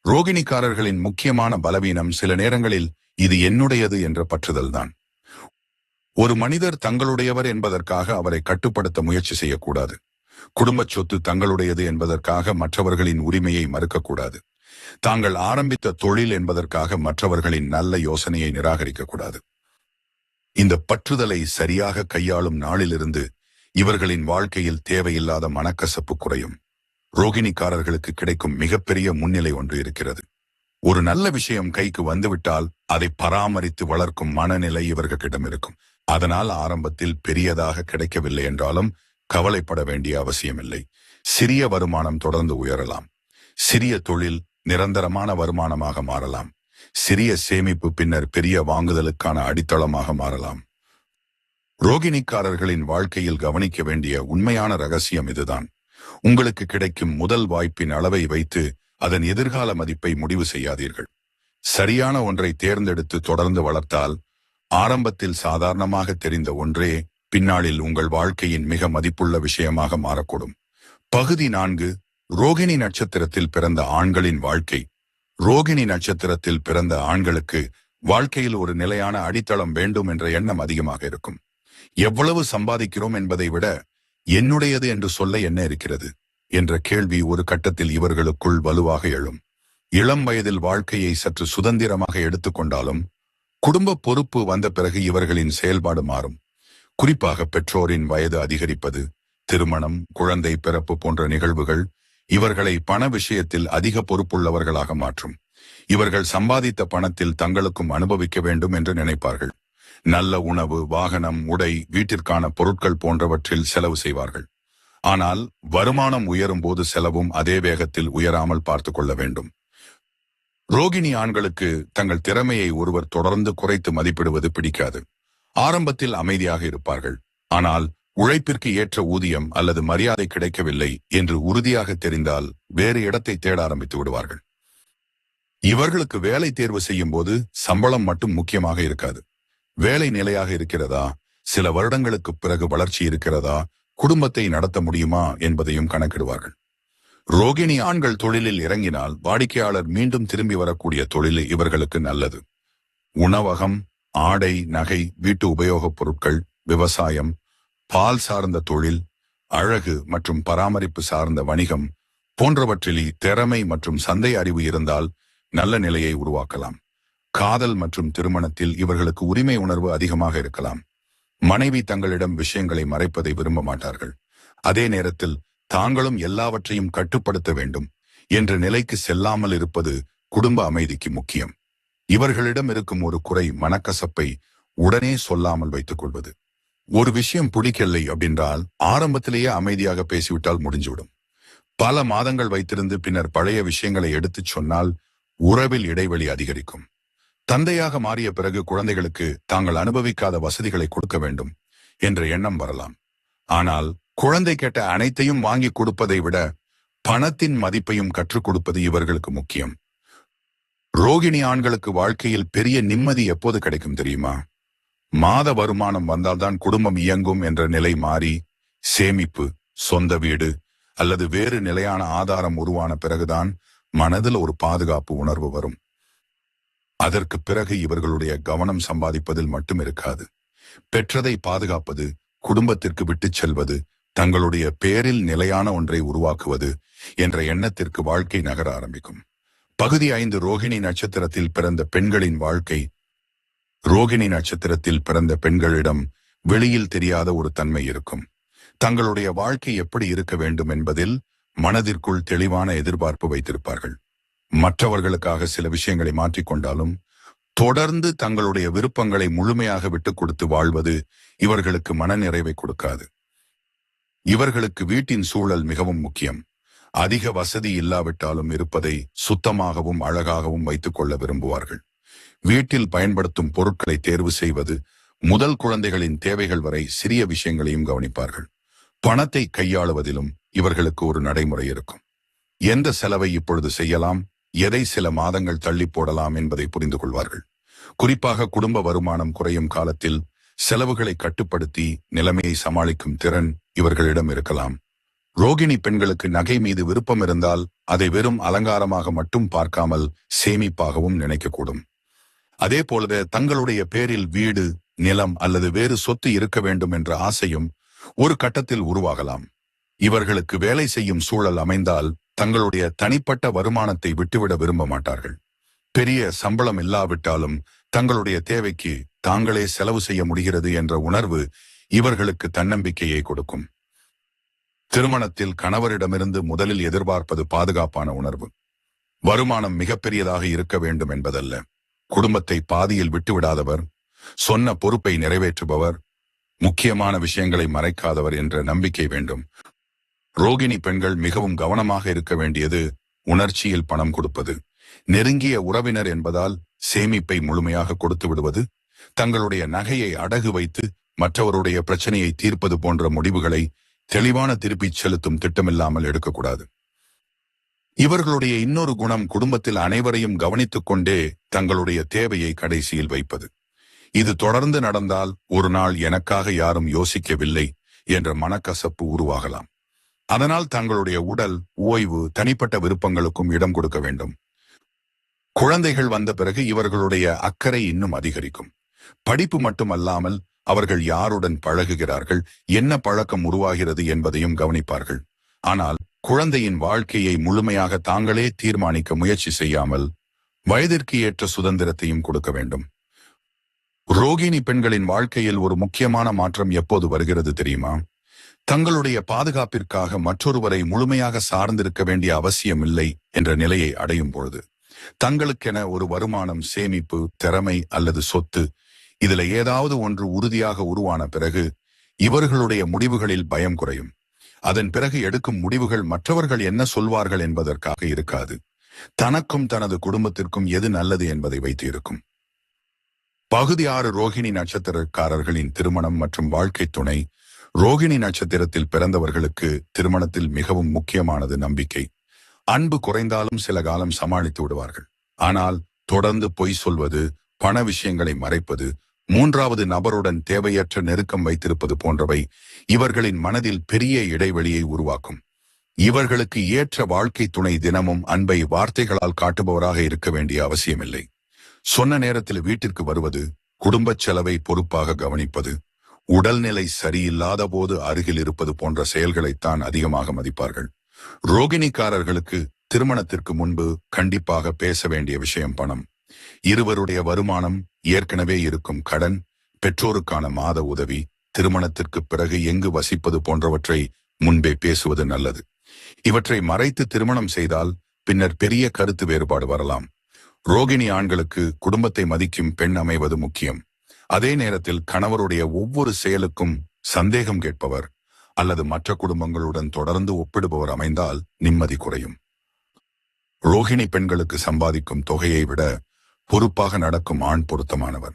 ரோகிணிக்காரர்களின் முக்கியமான பலவீனம் சில நேரங்களில் இது என்னுடையது என்ற பற்றுதல்தான். ஒரு மனிதர் தங்களுடையவர் என்பதற்காக அவரை கட்டுப்படுத்த முயற்சி செய்யக்கூடாது. குடும்பச் சொத்து தங்களுடையது என்பதற்காக மற்றவர்களின் உரிமையை மறுக்கக்கூடாது. தாங்கள் ஆரம்பித்த தொழில் என்பதற்காக மற்றவர்களின் நல்ல யோசனையை நிராகரிக்கக்கூடாது. இந்த பற்றுதலை சரியாக கையாளும் நாளிலிருந்து இவர்களின் வாழ்க்கையில் தேவையில்லாத மனக்கசப்பு குறையும். ரோகிணிக்காரர்களுக்கு கிடைக்கும் மிகப்பெரிய முன்னிலை ஒன்று இருக்கிறது. ஒரு நல்ல விஷயம் கைக்கு வந்துவிட்டால் அதை பராமரித்து வளர்க்கும் மனநிலை இவர்களிடம் இருக்கும். அதனால் ஆரம்பத்தில் பெரியதாக கிடைக்கவில்லை என்றாலும் கவலைப்பட வேண்டிய அவசியமில்லை. சிறிய வருமானம் தொடர்ந்து உயரலாம். சிறிய தொழில் நிரந்தரமான வருமானமாக மாறலாம். சிறிய சேமிப்பு பின்னர் பெரிய வாங்குதலுக்கான அடித்தளமாக மாறலாம். ரோகிணிக்காரர்களின் வாழ்க்கையில் கவனிக்க வேண்டிய உண்மையான ரகசியம் இதுதான். உங்களுக்கு கிடைக்கும் முதல் வாய்ப்பின் அளவை வைத்து அதன் எதிர்கால மதிப்பை முடிவு செய்யாதீர்கள். சரியான ஒன்றை தேர்ந்தெடுத்து தொடர்ந்து வளர்த்தால் ஆரம்பத்தில் சாதாரணமாக தெரிந்த ஒன்றே பின்னாளில் உங்கள் வாழ்க்கையின் மிக மதிப்புள்ள விஷயமாக மாறக்கூடும். பகுதி 4. ரோகிணி நட்சத்திரத்தில் பிறந்த ஆண்களின் வாழ்க்கை. ரோகிணி நட்சத்திரத்தில் பிறந்த ஆண்களுக்கு வாழ்க்கையில் ஒரு நிலையான அடித்தளம் வேண்டும் என்ற எண்ணம் அதிகமாக இருக்கும். எவ்வளவு சம்பாதிக்கிறோம் என்பதை விட என்னுடையது என்று சொல்ல என்ன இருக்கிறது என்ற கேள்வி ஒரு கட்டத்தில் இவர்களுக்குள் வலுவாக எழும். இளம் வயதில் வாழ்க்கையை சற்று சுதந்திரமாக எடுத்துக்கொண்டாலும் குடும்ப பொறுப்பு வந்த பிறகு இவர்களின் செயல்பாடு மாறும். குறிப்பாக பெற்றோரின் வயது அதிகரிப்பது, திருமணம், குழந்தை பிறப்பு போன்ற நிகழ்வுகள் இவர்களை பண விஷயத்தில் அதிக பொறுப்புள்ளவர்களாக மாற்றும். இவர்கள் சம்பாதித்த பணத்தில் தங்களுக்கும் அனுபவிக்க வேண்டும் என்று நினைப்பார்கள். நல்ல உணவு, வாகனம், உடை, வீட்டிற்கான பொருட்கள் போன்றவற்றில் செலவு செய்வார்கள். ஆனால் வருமானம் உயரும் போது செலவும் அதே வேகத்தில் உயராமல் பார்த்து கொள்ள வேண்டும். ரோகிணி ஆண்களுக்கு தங்கள் திறமையை ஒருவர் தொடர்ந்து குறைத்து மதிப்பிடுவது பிடிக்காது. ஆரம்பத்தில் அமைதியாக இருப்பார்கள். ஆனால் உழைப்பிற்கு ஏற்ற ஊதியம் அல்லது மரியாதை கிடைக்கவில்லை என்று உறுதியாக தெரிந்தால் வேறு இடத்தை தேட ஆரம்பித்து விடுவார்கள். இவர்களுக்கு வேலை தேர்வு செய்யும் போது சம்பளம் மட்டும் முக்கியமாக இருக்காது. வேலை நிலையாக இருக்கிறதா, சில வருடங்களுக்கு பிறகு வளர்ச்சி இருக்கிறதா, குடும்பத்தை நடத்த முடியுமா என்பதையும் கணக்கிடுவார்கள். ரோகிணி ஆண்கள் தொழிலில் இறங்கினால் வாடிக்கையாளர் மீண்டும் திரும்பி வரக்கூடிய தொழில் இவர்களுக்கு நல்லது. உணவகம், ஆடை, நகை, வீட்டு உபயோகப் பொருட்கள், விவசாயம், பால் சார்ந்த தொழில், அழகு மற்றும் பராமரிப்பு சார்ந்த வணிகம் போன்றவற்றில் திறமை மற்றும் சந்தை அறிவு இருந்தால் நல்ல நிலையை உருவாக்கலாம். காதல் மற்றும் திருமணத்தில் இவர்களுக்கு உரிமை உணர்வு அதிகமாக இருக்கலாம். மனைவி தங்களிடம் விஷயங்களை மறைப்பதை விரும்ப மாட்டார்கள். அதே நேரத்தில் தாங்களும் எல்லாவற்றையும் கட்டுப்படுத்த வேண்டும் என்ற நிலைக்கு செல்லாமல் இருப்பது குடும்ப அமைதிக்கு முக்கியம். இவர்களிடம் இருக்கும் ஒரு குறை மனக்கசப்பை உடனே சொல்லாமல் வைத்துக் கொள்வது. ஒரு விஷயம் பிடிக்கலை அப்படின்றால் ஆரம்பத்திலேயே அமைதியாக பேசிவிட்டால் முடிஞ்சுவிடும். பல மாதங்கள் வைத்திருந்து பின்னர் பழைய விஷயங்களை எடுத்துச் சொன்னால் உறவில் இடைவெளி அதிகரிக்கும். தந்தையாக மாறிய பிறகு குழந்தைகளுக்கு தாங்கள் அனுபவிக்காத வசதிகளை கொடுக்க வேண்டும் என்ற எண்ணம் வரலாம். ஆனால் குழந்தை கேட்ட அனைத்தையும் வாங்கி கொடுப்பதை விட பணத்தின் மதிப்பையும் கற்றுக் கொடுப்பது இவர்களுக்கு முக்கியம். ரோகிணி ஆண்களுக்கு வாழ்க்கையில் பெரிய நிம்மதி எப்போது கிடைக்கும் தெரியுமா? மாத வருமானம் வந்தால்தான் குடும்பம் இயங்கும் என்ற நிலை மாறி சேமிப்பு, சொந்த வீடு அல்லது வேறு நிலையான ஆதாரம் உருவான பிறகுதான் மனதில் ஒரு பாதுகாப்பு உணர்வு வரும். அதற்கு பிறகு இவர்களுடைய கவனம் சம்பாதிப்பதில் மட்டும் இருக்காது. பெற்றதை பாதுகாப்பது, குடும்பத்திற்கு விட்டுச் செல்வது, தங்களுடைய பேரில் நிலையான ஒன்றை உருவாக்குவது என்ற எண்ணத்திற்கு வாழ்க்கை நகர ஆரம்பிக்கும். பகுதி 5. ரோகிணி நட்சத்திரத்தில் பிறந்த பெண்களின் வாழ்க்கை. ரோகிணி நட்சத்திரத்தில் பிறந்த பெண்களிடம் வெளியில் தெரியாத ஒரு தன்மை இருக்கும். தங்களுடைய வாழ்க்கை எப்படி இருக்க வேண்டும் என்பதில் மனதிற்குள் தெளிவான எதிர்பார்ப்பு வைத்திருப்பார்கள். மற்றவர்களுக்காக சில விஷயங்களை மாற்றிக்கொண்டாலும் தொடர்ந்து தங்களுடைய விருப்பங்களை முழுமையாக விட்டுக் கொடுத்து வாழ்வது இவர்களுக்கு மனநிறைவை கொடுக்காது. இவர்களுக்கு வீட்டின் சூழல் மிகவும் முக்கியம். அதிக வசதி இல்லாவிட்டாலும் இருப்பதை சுத்தமாகவும் அழகாகவும் வைத்துக் கொள்ள விரும்புவார்கள். வீட்டில் பயன்படுத்தும் பொருட்களை தேர்வு செய்வது முதல் குழந்தைகளின் தேவைகள் வரை சிறிய விஷயங்களையும் கவனிப்பார்கள். பணத்தை கையாளுவதிலும் இவர்களுக்கு ஒரு நடைமுறை இருக்கும். எந்த செலவை இப்பொழுது செய்யலாம், எதை சில மாதங்கள் தள்ளி போடலாம் என்பதை புரிந்து கொள்வார்கள். குறிப்பாக குடும்ப வருமானம் குறையும் காலத்தில் செலவுகளை கட்டுப்படுத்தி நிலைமையை சமாளிக்கும் திறன் இவர்களிடம் இருக்கலாம். ரோகிணி பெண்களுக்கு நகை மீது விருப்பம் இருந்தால் அதை வெறும் அலங்காரமாக மட்டும் பார்க்காமல் சேமிப்பாகவும் நினைக்கக்கூடும். அதே போலவே தங்களுடைய பேரில் வீடு, நிலம் அல்லது வேறு சொத்து இருக்க வேண்டும் என்ற ஆசையும் ஒரு கட்டத்தில் உருவாகலாம். இவர்களுக்கு வேலை செய்யும் சூழல் அமைந்தால் தங்களுடைய தனிப்பட்ட வருமானத்தை விட்டுவிட விரும்ப மாட்டார்கள். பெரிய சம்பளம் இல்லாவிட்டாலும் தங்களுடைய தேவைக்கு தாங்களே செலவு செய்ய முடிகிறது என்ற உணர்வு இவர்களுக்கு தன்னம்பிக்கையை கொடுக்கும். திருமணத்தில் கணவரிடமிருந்து முதலில் எதிர்பார்ப்பது பாதுகாப்பான உணர்வு. வருமானம் மிகப்பெரியதாக இருக்க வேண்டும் என்பதல்ல. குடும்பத்தை பாதியில் விட்டுவிடாதவர், சொன்ன பொறுப்பை நிறைவேற்றுபவர், முக்கியமான விஷயங்களை மறைக்காதவர் என்ற நம்பிக்கை வேண்டும். ரோகிணி பெண்கள் மிகவும் கவனமாக இருக்க வேண்டியது உணர்ச்சியில் பணம் கொடுப்பது. நெருங்கிய உறவினர் என்பதால் சேமிப்பை முழுமையாக கொடுத்து விடுவது, தங்களுடைய நகையை அடகு வைத்து மற்றவருடைய பிரச்சனையை தீர்ப்பது போன்ற முடிவுகளை தெளிவான திருப்பிச் செலுத்தும் திட்டமில்லாமல் எடுக்கக்கூடாது. இவர்களுடைய இன்னொரு குணம் குடும்பத்தில் அனைவரையும் கவனித்துக் கொண்டே தங்களுடைய தேவையை கடைசியில் வைப்பது. இது தொடர்ந்து நடந்தால் ஒரு நாள் எனக்காக யாரும் யோசிக்கவில்லை என்ற மனக்கசப்பு உருவாகலாம். அதனால் தங்களுடைய உடல், ஓய்வு, தனிப்பட்ட விருப்பங்களுக்கும் இடம் கொடுக்க வேண்டும். குழந்தைகள் வந்த பிறகு இவர்களுடைய அக்கறை இன்னும் அதிகரிக்கும். படிப்பு மட்டுமல்லாமல் அவர்கள் யாருடன் பழகுகிறார்கள், என்ன பழக்கம் உருவாகிறது என்பதையும் கவனிப்பார்கள். ஆனால் குழந்தையின் வாழ்க்கையை முழுமையாக தாங்களே தீர்மானிக்க முயற்சி செய்யாமல் வயதிற்கு ஏற்ற சுதந்திரத்தையும் கொடுக்க வேண்டும். ரோகிணி பெண்களின் வாழ்க்கையில் ஒரு முக்கியமான மாற்றம் எப்போது வருகிறது தெரியுமா? தங்களுடைய பாதுகாப்பிற்காக மற்றொருவரை முழுமையாக சார்ந்திருக்க வேண்டிய அவசியம் இல்லை என்ற நிலையை அடையும் பொழுது. தங்களுக்கென ஒரு வருமானம், சேமிப்பு, திறமை அல்லது சொத்து, இதுல ஏதாவது ஒன்று உறுதியாக உருவான பிறகு இவர்களுடைய முடிவுகளில் பயம் குறையும். அதன் பிறகு எடுக்கும் முடிவுகள் மற்றவர்கள் என்ன சொல்வார்கள் என்பதற்காக இருக்காது. தனக்கும் தனது குடும்பத்திற்கும் எது நல்லது என்பதை வைத்து இருக்கும். பகுதி 6 ரோகிணி நட்சத்திரக்காரர்களின் திருமணம் மற்றும் வாழ்க்கை துணை. ரோகிணி நட்சத்திரத்தில் பிறந்தவர்களுக்கு திருமணத்தில் மிகவும் முக்கியமானது நம்பிக்கை. அன்பு குறைந்தாலும் சில காலம் சமாளித்து விடுவார்கள். ஆனால் தொடர்ந்து பொய் சொல்வது, பண விஷயங்களை மறைப்பது, மூன்றாவது நபருடன் தேவையற்ற நெருக்கம் வைத்திருப்பது போன்றவை இவர்களின் மனதில் பெரிய இடைவெளியை உருவாக்கும். இவர்களுக்கு ஏற்ற வாழ்க்கை துணை தினமும் அன்பை வார்த்தைகளால் காட்டுபவராக இருக்க வேண்டிய அவசியமில்லை. சொன்ன நேரத்தில் வீட்டிற்கு வருவது, குடும்பச் செலவை பொறுப்பாக கவனிப்பது, உடல்நிலை சரியில்லாத போது அருகில் இருப்பது போன்ற செயல்களைத்தான் அதிகமாக மதிப்பார்கள். ரோகிணிக்காரர்களுக்கு திருமணத்திற்கு முன்பு கண்டிப்பாக பேச வேண்டிய விஷயம் பணம். இருவருடைய வருமானம், ஏற்கனவே இருக்கும் கடன், பெற்றோருக்கான மாத உதவி, திருமணத்திற்கு பிறகு எங்கு வசிப்பது போன்றவற்றை முன்பே பேசுவது நல்லது. இவற்றை மறைத்து திருமணம் செய்தால் பின்னர் பெரிய கருத்து வேறுபாடு வரலாம். ரோகிணி ஆண்களுக்கு குடும்பத்தை மதிக்கும் பெண் அமைவது முக்கியம். அதே நேரத்தில் கணவருடைய ஒவ்வொரு செயலுக்கும் சந்தேகம் கேட்பவர் அல்லது மற்ற குடும்பங்களுடன் தொடர்ந்து ஒப்பிடுபவர் அமைந்தால் நிம்மதி குறையும். ரோகிணி பெண்களுக்கு சம்பாதிக்கும் தொகையை விட பொறுப்பாக நடக்கும் ஆண் பொருத்தமானவர்.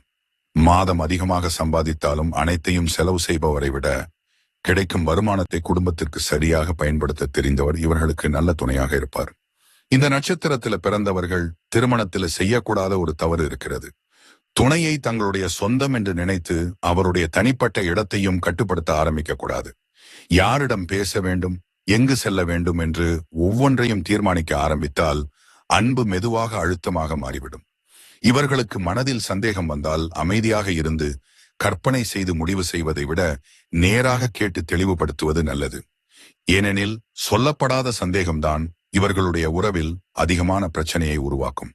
மாதம் அதிகமாக சம்பாதித்தாலும் அனைத்தையும் செலவு செய்பவரை விட கிடைக்கும் வருமானத்தை குடும்பத்திற்கு சரியாக பயன்படுத்த தெரிந்தவர் இவர்களுக்கு நல்ல துணையாக இருப்பார். இந்த நட்சத்திரத்தில பிறந்தவர்கள் திருமணத்தில் செய்யக்கூடாத ஒரு தவறு இருக்கிறது. துணையை தங்களுடைய சொந்தம் என்று நினைத்து அவருடைய தனிப்பட்ட இடத்தையும் கட்டுப்படுத்த ஆரம்பிக்க கூடாது. யாரிடம் பேச வேண்டும், எங்கு செல்ல வேண்டும் என்று ஒவ்வொன்றையும் தீர்மானிக்க ஆரம்பித்தால் அன்பு மெதுவாக அழுத்தமாக மாறிவிடும். இவர்களுக்கு மனதில் சந்தேகம் வந்தால் அமைதியாக இருந்து கற்பனை செய்து முடிவு செய்வதை விட நேராக கேட்டு தெளிவுபடுத்துவது நல்லது. ஏனெனில் சொல்லப்படாத சந்தேகம்தான் இவர்களுடைய உறவில் அதிகமான பிரச்சனையை உருவாக்கும்.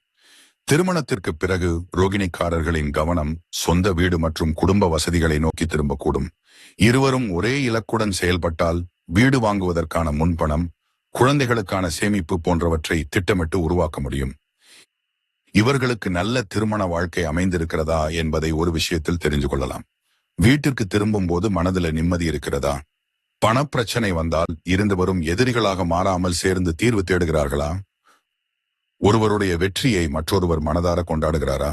திருமணத்திற்கு பிறகு ரோகிணிக்காரர்களின் கவனம் சொந்த வீடு மற்றும் குடும்ப வசதிகளை நோக்கி திரும்பக்கூடும். இருவரும் ஒரே இலக்குடன் செயல்பட்டால் வீடு வாங்குவதற்கான முன்பணம், குழந்தைகளுக்கான சேமிப்பு போன்றவற்றை திட்டமிட்டு உருவாக்க முடியும். இவர்களுக்கு நல்ல திருமண வாழ்க்கை அமைந்திருக்கிறதா என்பதை ஒரு விஷயத்தில் தெரிந்து கொள்ளலாம். வீட்டிற்கு திரும்பும் போது மனதில் நிம்மதி இருக்கிறதா? பணப்பிரச்சனை வந்தால் இருந்து வரும் எதிரிகளாக மாறாமல் சேர்ந்து தீர்வு தேடுகிறார்களா? ஒருவருடைய வெற்றியை மற்றொருவர் மனதார கொண்டாடுகிறாரா?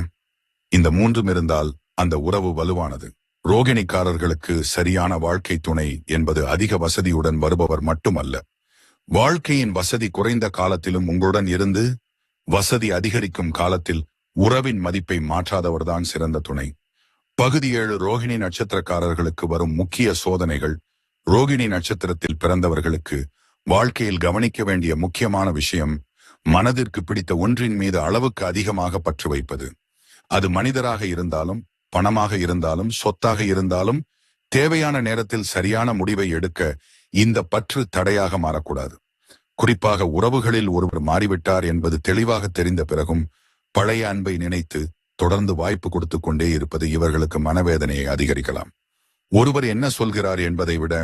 இந்த மூன்றும் இருந்தால் அந்த உறவு வலுவானது. ரோகிணிக்காரர்களுக்கு சரியான வாழ்க்கை துணை என்பது அதிக வசதியுடன் வருபவர் மட்டுமல்ல, வாழ்க்கையின் வசதி குறைந்த காலத்திலும் உங்களுடன் இருந்து வசதி அதிகரிக்கும் காலத்தில் உறவின் மதிப்பை மாற்றாதவர்தான் சிறந்த துணை. பகுதி 7 ரோகிணி நட்சத்திரக்காரர்களுக்கு வரும் முக்கிய சோதனைகள். ரோகிணி நட்சத்திரத்தில் பிறந்தவர்களுக்கு வாழ்க்கையில் கவனிக்க வேண்டிய முக்கியமான விஷயம், மனதிற்கு பிடித்த ஒன்றின் மீது அளவுக்கு அதிகமாக பற்று வைப்பது. அது மனிதராக இருந்தாலும், பணமாக இருந்தாலும், சொத்தாக இருந்தாலும், தேவையான நேரத்தில் சரியான முடிவை எடுக்க இந்த பற்று தடையாக மாறக்கூடாது. குறிப்பாக உறவுகளில் ஒருவர் மாறிவிட்டார் என்பது தெளிவாக தெரிந்த பிறகும் பழைய அன்பை நினைத்து தொடர்ந்து வாய்ப்பு கொடுத்து கொண்டே இருப்பது இவர்களுக்கு மனவேதனையை அதிகரிக்கலாம். ஒருவர் என்ன சொல்கிறார் என்பதை விட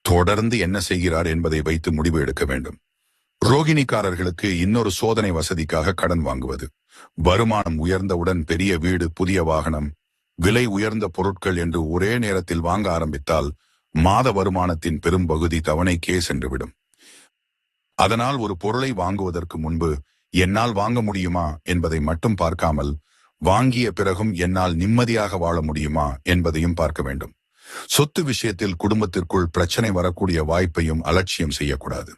தொடர்ந்து என்ன செய்கிறார் என்பதை வைத்து முடிவு எடுக்க வேண்டும். ரோகிணிக்காரர்களுக்கு இன்னொரு சோதனை வசதிக்காக கடன் வாங்குவது. வருமானம் உயர்ந்தவுடன் பெரிய வீடு, புதிய வாகனம், விலை உயர்ந்த பொருட்கள் என்று ஒரே நேரத்தில் வாங்க ஆரம்பித்தால் மாத வருமானத்தின் பெரும்பகுதி தவணைக்கே சென்றுவிடும். அதனால் ஒரு பொருளை வாங்குவதற்கு முன்பு என்னால் வாங்க முடியுமா என்பதை மட்டும் பார்க்காமல், வாங்கிய பிறகும் என்னால் நிம்மதியாக வாழ முடியுமா என்பதையும் பார்க்க வேண்டும். சொத்து விஷயத்தில் குடும்பத்திற்குள் பிரச்சனை வரக்கூடிய வாய்ப்பையும் அலட்சியம் செய்யக்கூடாது.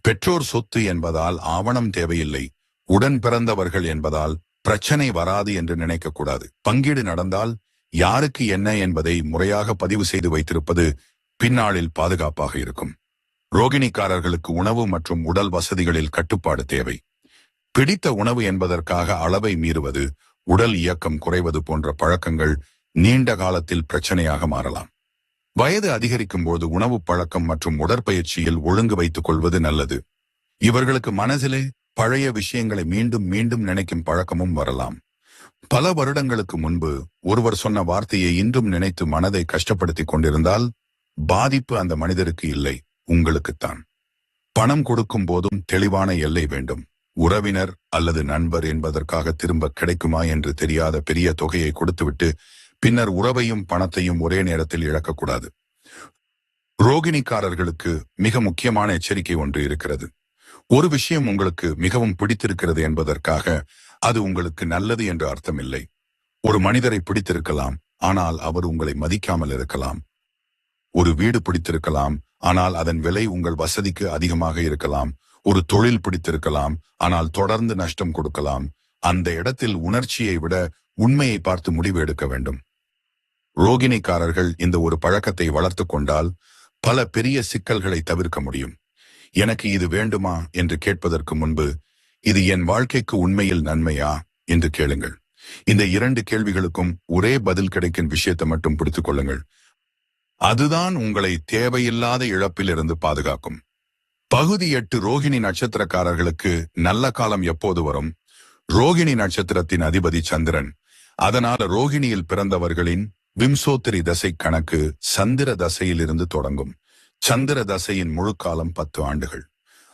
பெற்றோர் சொத்து என்பதால் ஆவணம் தேவையில்லை, உடன் பிறந்தவர்கள் என்பதால் பிரச்சனை வராது என்று நினைக்கக்கூடாது. பங்கீடு நடந்தால் யாருக்கு என்ன என்பதை முறையாக பதிவு செய்து வைத்திருப்பது பின்னாளில் பாதுகாப்பாக இருக்கும். ரோகிணிக்காரர்களுக்கு உணவு மற்றும் உடல் வசதிகளில் கட்டுப்பாடு தேவை. பிடித்த உணவு என்பதற்காக அளவை மீறுவது, உடல் இயக்கம் குறைவது போன்ற பழக்கங்கள் நீண்ட காலத்தில் பிரச்சனையாக மாறலாம். வயது அதிகரிக்கும் போது உணவு பழக்கம் மற்றும் உடற்பயிற்சியில் ஒழுங்கு வைத்துக் கொள்வது நல்லது. இவர்களுக்கு மனதிலே பழைய விஷயங்களை மீண்டும் மீண்டும் நினைக்கும் பழக்கமும் வரலாம். பல வருடங்களுக்கு முன்பு ஒருவர் சொன்ன வார்த்தையை இன்றும் நினைத்து மனதை கஷ்டப்படுத்திக் கொண்டிருந்தால் பாதிப்பு அந்த மனிதருக்கு இல்லை, உங்களுக்குத்தான். பணம் கொடுக்கும் போதும் தெளிவான எல்லை வேண்டும். உறவினர் அல்லது நண்பர் என்பதற்காக திரும்ப கிடைக்குமா என்று தெரியாத பெரிய தொகையை கொடுத்துவிட்டு பின்னர் உறவையும் பணத்தையும் ஒரே நேரத்தில் இழக்கக்கூடாது. ரோகிணிக்காரர்களுக்கு மிக முக்கியமான எச்சரிக்கை ஒன்று இருக்கிறது. ஒரு விஷயம் உங்களுக்கு மிகவும் பிடித்திருக்கிறது என்பதற்காக அது உங்களுக்கு நல்லது என்று அர்த்தமில்லை. ஒரு மனிதரை பிடித்திருக்கலாம், ஆனால் அவர் உங்களை மதிக்காமல் இருக்கலாம். ஒரு வீடு பிடித்திருக்கலாம், ஆனால் அதன் விலை உங்கள் வசதிக்கு அதிகமாக இருக்கலாம். ஒரு தொழில் பிடித்திருக்கலாம், ஆனால் தொடர்ந்து நஷ்டம் கொடுக்கலாம். அந்த இடத்தில் உணர்ச்சியை விட உண்மையை பார்த்து முடிவு எடுக்க வேண்டும். ரோகிணிக்காரர்கள் இந்த ஒரு பழக்கத்தை வளர்த்து கொண்டால் பல பெரிய சிக்கல்களை தவிர்க்க முடியும். எனக்கு இது வேண்டுமா என்று கேட்பதற்கு முன்பு, இது என் வாழ்க்கைக்கு உண்மையில் நன்மையா என்று கேளுங்கள். இந்த 2 கேள்விகளுக்கும் ஒரே பதில் கிடைக்கும் விஷயத்தை மட்டும் பிடித்துக் கொள்ளுங்கள். அதுதான் உங்களை தேவையில்லாத இழப்பிலிருந்து பாதுகாக்கும். பகுதி 8 ரோகிணி நட்சத்திரக்காரர்களுக்கு நல்ல காலம் எப்போது வரும்? ரோகிணி நட்சத்திரத்தின் அதிபதி சந்திரன். அதனால் ரோகிணியில் பிறந்தவர்களின் விம்சோத்திரி தசை கணக்கு சந்திர தசையில் இருந்து தொடங்கும். சந்திர தசையின் முழு காலம் 10 ஆண்டுகள்.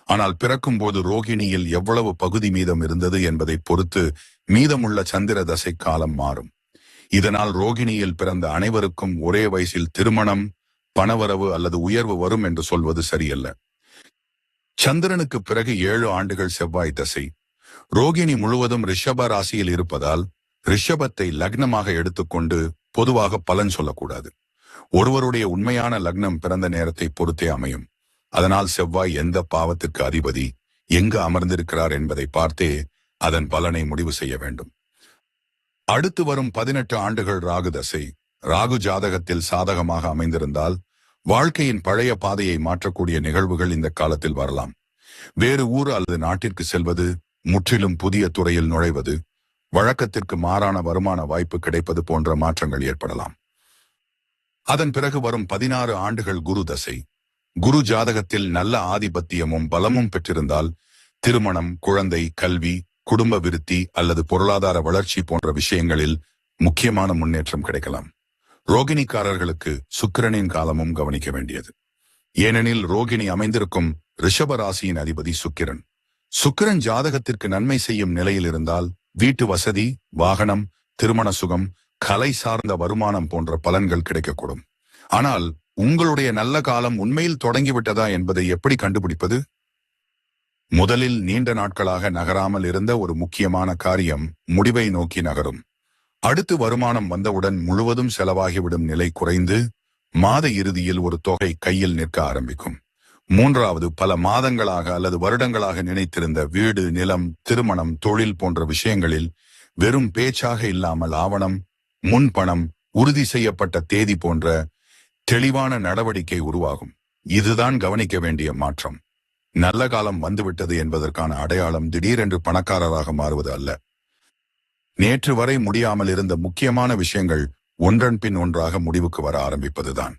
ஆனால் பிறக்கும் போது ரோகிணியில் எவ்வளவு பகுதி மீதம் இருந்தது என்பதை பொறுத்து மீதமுள்ள சந்திர தசை காலம் மாறும். இதனால் ரோகிணியில் பிறந்த அனைவருக்கும் ஒரே வயசில் திருமணம், பணவரவு அல்லது உயர்வு வரும் என்று சொல்வது சரியல்ல. சந்திரனுக்கு பிறகு 7 ஆண்டுகள் செவ்வாய் தசை. ரோகிணி முழுவதும் ரிஷப ராசியில் இருப்பதால் ரிஷபத்தை லக்னமாக எடுத்துக்கொண்டு பொதுவாக பலன் சொல்லக்கூடாது. ஒருவருடைய உண்மையான லக்னம் பிறந்த நேரத்தை பொறுத்தே அமையும். அதனால் செவ்வாய் எந்த பாவத்திற்கு அதிபதி, எங்கு அமர்ந்திருக்கிறார் என்பதை பார்த்தே அதன் பலனை முடிவு செய்ய வேண்டும். அடுத்து வரும் 18 ஆண்டுகள் ராகு தசை. ராகு ஜாதகத்தில் சாதகமாக அமைந்திருந்தால் வாழ்க்கையின் பழைய பாதையை மாற்றக்கூடிய நிகழ்வுகள் இந்த காலத்தில் வரலாம். வேறு ஊர் அல்லது நாட்டிற்கு செல்வது, முற்றிலும் புதிய துறையில் நுழைவது, வழக்கத்திற்கு மாறான வருமான வாய்ப்பு கிடைப்பது போன்ற மாற்றங்கள் ஏற்படலாம். அதன் பிறகு வரும் 16 ஆண்டுகள் குரு தசை. குரு ஜாதகத்தில் நல்ல ஆதிபத்தியமும் பலமும் பெற்றிருந்தால் திருமணம், குழந்தை, கல்வி, குடும்ப விருத்தி அல்லது பொருளாதார வளர்ச்சி போன்ற விஷயங்களில் முக்கியமான முன்னேற்றம் கிடைக்கலாம். ரோகிணிக்காரர்களுக்கு சுக்கிரனின் காலமும் கவனிக்க வேண்டியது. ஏனெனில் ரோகிணி அமைந்திருக்கும் ரிஷப ராசியின் அதிபதி சுக்கிரன். சுக்கிரன் ஜாதகத்திற்கு நன்மை செய்யும் நிலையில் இருந்தால் வீட்டு வசதி, வாகனம், திருமண சுகம், கலை சார்ந்த வருமானம் போன்ற பலன்கள் கிடைக்கக்கூடும். ஆனால் உங்களுடைய நல்ல காலம் உண்மையில் தொடங்கிவிட்டதா என்பதை எப்படி கண்டுபிடிப்பது? முதலில் நீண்ட நாட்களாக நகராமல் இருந்த ஒரு முக்கியமான காரியம் முடிவை நோக்கி நகரும். அடுத்து வருமானம் வந்தவுடன் முழுவதும் செலவாகிவிடும் நிலை குறைந்து மாத இறுதியில் ஒரு தொகை கையில் நிற்க ஆரம்பிக்கும். மூன்றாவது, பல மாதங்களாக அல்லது வருடங்களாக நினைத்திருந்த வீடு, நிலம், திருமணம், தொழில் போன்ற விஷயங்களில் வெறும் பேச்சாக இல்லாமல் ஆவணம், முன்பணம், உறுதி செய்யப்பட்ட தேதி போன்ற தெளிவான நடவடிக்கை உருவாகும். இதுதான் கவனிக்க வேண்டிய மாற்றம். நல்ல காலம் வந்துவிட்டது என்பதற்கான அடையாளம் திடீரென்று பணக்காரராக மாறுவது அல்ல. நேற்று வரை முடியாமல் இருந்த முக்கியமான விஷயங்கள் ஒன்றன் பின் ஒன்றாக முடிவுக்கு வர ஆரம்பிப்பதுதான்.